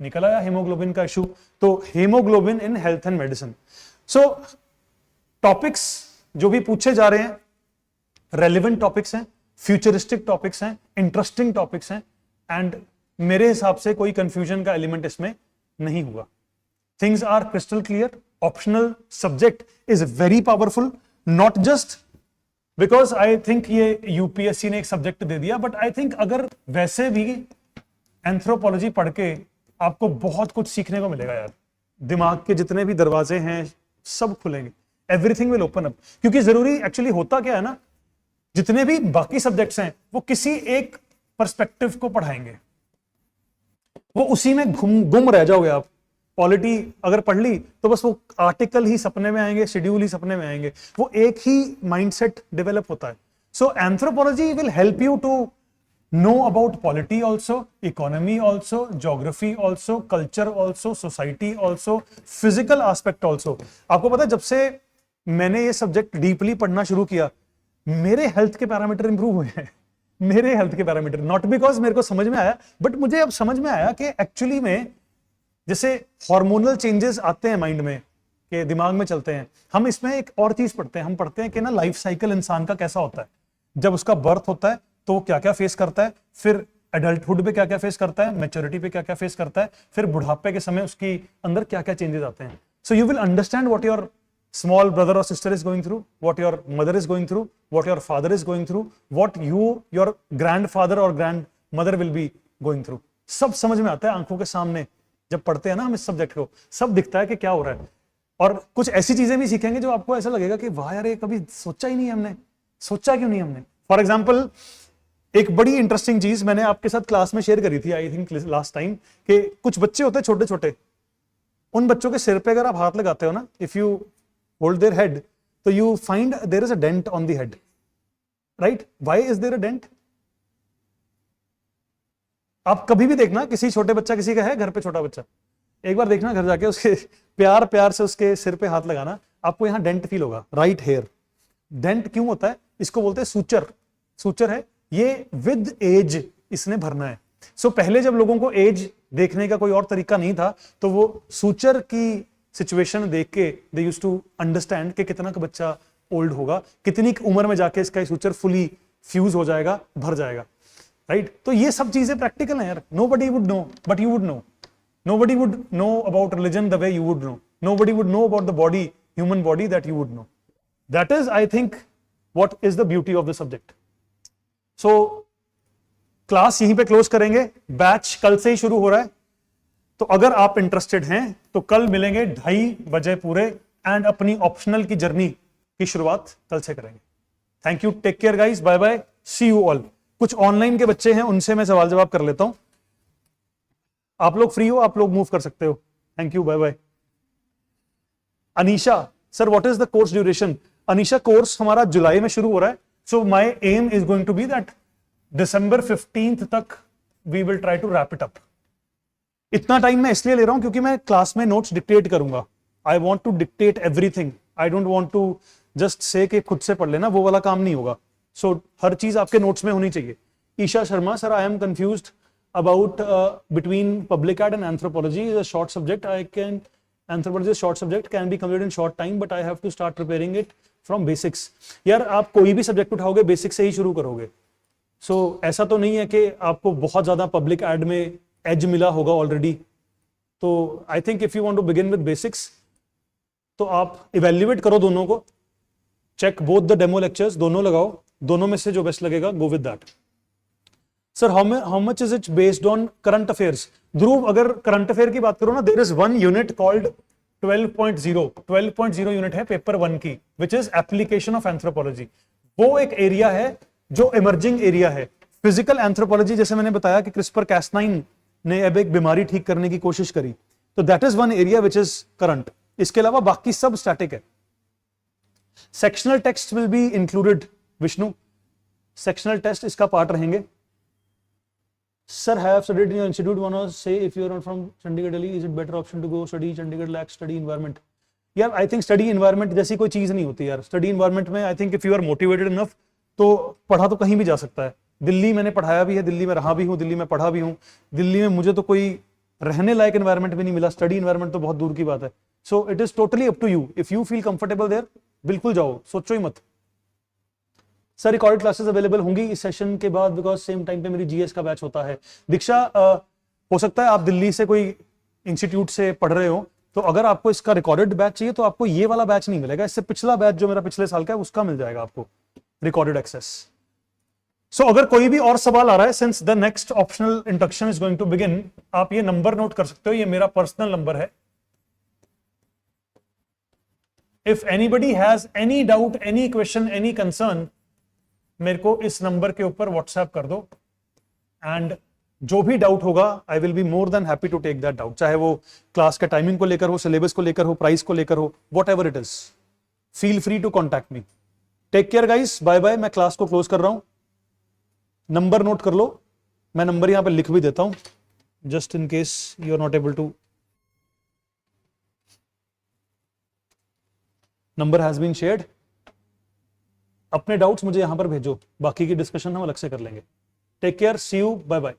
निकल आया हेमोग्लोबिन का इशू। तो haemoglobin in health and medicine. So topics जो भी पूछे जा रहे हैं रेलिवेंट टॉपिक्स हैं, फ्यूचरिस्टिक टॉपिक्स हैं, इंटरेस्टिंग टॉपिक्स हैं, एंड मेरे हिसाब से कोई कंफ्यूजन का एलिमेंट इसमें नहीं हुआ। Things are crystal clear. Optional subject is very powerful, not just because I think ये यूपीएससी ने एक सब्जेक्ट दे दिया, बट आई थिंक अगर वैसे भी एंथ्रोपोलॉजी पढ़ के आपको बहुत कुछ सीखने को मिलेगा यार। दिमाग के जितने भी दरवाजे हैं सब खुलेंगे, एवरीथिंग विल ओपन अप। क्योंकि जरूरी एक्चुअली होता क्या है ना, जितने भी बाकी सब्जेक्ट्स हैं वो किसी एक पर्सपेक्टिव को पढ़ाएंगे, वो उसी में गुम रह जाओगे आप। पॉलिटी अगर पढ़ ली तो बस वो आर्टिकल ही सपने में आएंगे, शेड्यूल ही सपने में आएंगे, वो एक ही माइंडसेट डेवलप होता है। So anthropology will help you to know about polity also, economy also, geography also, culture also, society also, physical aspect also। आपको पता है जब से मैंने ये सब्जेक्ट डीपली पढ़ना शुरू किया, मेरे हेल्थ के पैरामीटर इंप्रूव हुए हैं। मेरे हेल्थ के पैरामीटर, नॉट बिकॉज मेरे को समझ में आया, बट मुझे अब समझ में आया कि एक्चुअली में जैसे हार्मोनल चेंजेस आते हैं माइंड में, के दिमाग में चलते हैं। हम इसमें एक और चीज पढ़ते हैं, हम पढ़ते हैं कि ना लाइफ साइकिल इंसान का कैसा होता है। जब उसका बर्थ होता है तो वो क्या क्या फेस करता है, फिर एडल्टहुड पे क्या क्या फेस करता है, मैच्योरिटी पे क्या क्या फेस करता है, फिर बुढ़ापे के समय उसकी अंदर क्या क्या चेंजेस आते हैं। So you will understand what your small brother और sister is going through, what your mother is going through, what your father is going through, what your grandfather और grand mother will be going through. सब समझ में आता है आंखों के सामने। जब पढ़ते हैं ना हम इस सब्जेक्ट को, सब दिखता है कि क्या हो रहा है। और कुछ ऐसी चीजें भी सीखेंगे जो आपको ऐसा लगेगा कि वाह यार, ये कभी सोचा ही नहीं हमने, सोचा क्यों नहीं हमने। फॉर एग्जाम्पल, एक बड़ी इंटरेस्टिंग चीज मैंने आपके साथ क्लास में शेयर करी थी, आई थिंक लास्ट टाइम, कि कुछ बच्चे होते हैं छोटे छोटे, उन बच्चों के सिर पे अगर आप हाथ लगाते हो ना, if you hold their head, तो you find there is a dent on the head, right? Why is there a dent? आप कभी भी देखना, किसी छोटे बच्चा, किसी का है घर पे छोटा बच्चा, एक बार देखना घर जाके, उसके प्यार प्यार से उसके सिर पे हाथ लगाना, आपको यहां डेंट फील होगा, राइट हेयर। डेंट क्यों होता है? इसको बोलते हैं सूचर। सूचर है ये, विद एज इसने भरना है। सो पहले जब लोगों को एज देखने का कोई और तरीका नहीं था, तो वो सूचर की सिचुएशन देख के दे यूज्ड टू अंडरस्टैंड कि कितना का बच्चा ओल्ड होगा, कितनी उम्र में जाके इसका सूचर फुली फ्यूज हो जाएगा, भर जाएगा, राइट? तो ये सब चीजें प्रैक्टिकल है यार। Nobody would know but you would know. Nobody would know about religion the way you would know. Nobody would know about the body, human body, that you would know. That is, I think, what is the beauty of the subject. So, class यहीं पे क्लोज करेंगे, बैच कल से ही शुरू हो रहा है। तो अगर आप इंटरेस्टेड हैं तो कल मिलेंगे 2:30 बजे पूरे, एंड अपनी ऑप्शनल की जर्नी की शुरुआत कल से करेंगे। Thank you, take care guys, bye bye, see you all. कुछ ऑनलाइन के बच्चे हैं, उनसे मैं सवाल जवाब कर लेता हूं। आप लोग फ्री हो, आप लोग मूव कर सकते हो। Thank you, bye bye. Anisha, sir what is the course duration? Anisha, course हमारा जुलाई में शुरू हो रहा है। So my aim is going to be that December 15th तक we will try to wrap it up. इतना टाइम मैं इसलिए ले रहा हूं क्योंकि मैं क्लास में नोट्स डिक्टेट करूंगा। I want to dictate everything, I don't want to just say कि खुद से पढ़ लेना, वो वाला काम नहीं होगा। सो हर चीज आपके नोट्स में होनी चाहिए। Isha Sharma, sir I am confused about between public art and anthropology is a short subject. Anthropology is a short subject, can be completed in short time, but I have to start preparing it from basics. यार आप कोई भी सब्जेक्ट उठाओगे बेसिक से ही शुरू करोगे। सो ऐसा तो नहीं है कि आपको बहुत ज्यादा पब्लिक एड में एज मिला होगा ऑलरेडी। तो I think if you want to begin with basics, तो आप इवेल्युएट करो दोनों को, check both the demo lectures, दोनों लगाओ, दोनों में से जो बेस्ट लगेगा go with that. Sir how much is it based on current affairs? Dhruv, अगर करंट अफेयर की बात करो ना, there is one unit called 12.0 unit है पेपर 1 की, which is application of anthropology. वो एक एरिया है जो इमर्जिंग एरिया है। फिजिकल एंथ्रोपोलॉजी, जैसे मैंने बताया कि क्रिस्पर कैस9 ने अब एक बीमारी ठीक करने की कोशिश करी, तो that is one area which is current. इसके अलावा बाकी सब स्टैटिक है। Sectional text will be included, Vishnu, sectional test इसका पार्ट रहेंगे। Sir, have studied in your institute. Wanna say if you are not from Chandigarh, Delhi, is it better option to go study Chandigarh lacks study environment? यार I think study environment जैसी कोई चीज नहीं होती यार। Study environment में I think if you are motivated enough, तो पढ़ा तो कहीं भी जा सकता है। दिल्ली मैंने पढ़ाया भी है, दिल्ली में रहा भी हूँ, दिल्ली में पढ़ा भी हूँ। दिल्ली में मुझे तो कोई रहने लायक एनवायरमेंट भी नहीं मिला, स्टडी एनवायरमेंट तो बहुत दूर की बात है। So it is totally up to you, if you feel comfortable there बिल्कुल जाओ, सोचो ही मत। सर रिकॉर्डेड क्लासेस अवेलेबल होंगी इस सेशन के बाद, बिकॉज सेम टाइम पे मेरी जीएस का बैच होता है। दीक्षा, हो सकता है आप दिल्ली से कोई इंस्टीट्यूट से पढ़ रहे हो, तो अगर आपको इसका रिकॉर्डेड बैच चाहिए तो आपको ये वाला बैच नहीं मिलेगा, इससे पिछला बैच जो मेरा पिछले साल का है उसका मिल जाएगा आपको रिकॉर्डेड एक्सेस। सो अगर कोई भी और सवाल आ रहा है, since the next optional introduction is going to begin, आप ये नंबर नोट कर सकते हो, ये मेरा पर्सनल नंबर है। If anybody has any doubt, any question, any concern, मेरे को इस नंबर के ऊपर व्हाट्सएप कर दो, एंड जो भी डाउट होगा I will be more than happy to take that doubt, चाहे वो क्लास के टाइमिंग को लेकर हो, सिलेबस को लेकर हो, प्राइस को लेकर हो, whatever it is, feel free to contact me. Take care guys, bye bye, मैं क्लास को क्लोज कर रहा हूं। नंबर नोट कर लो, मैं नंबर यहां पे लिख भी देता हूं just in case you are not able to. Number has been shared. अपने डाउट्स मुझे यहां पर भेजो, बाकी की डिस्कशन हम अलग से कर लेंगे। Take care, see you, bye bye.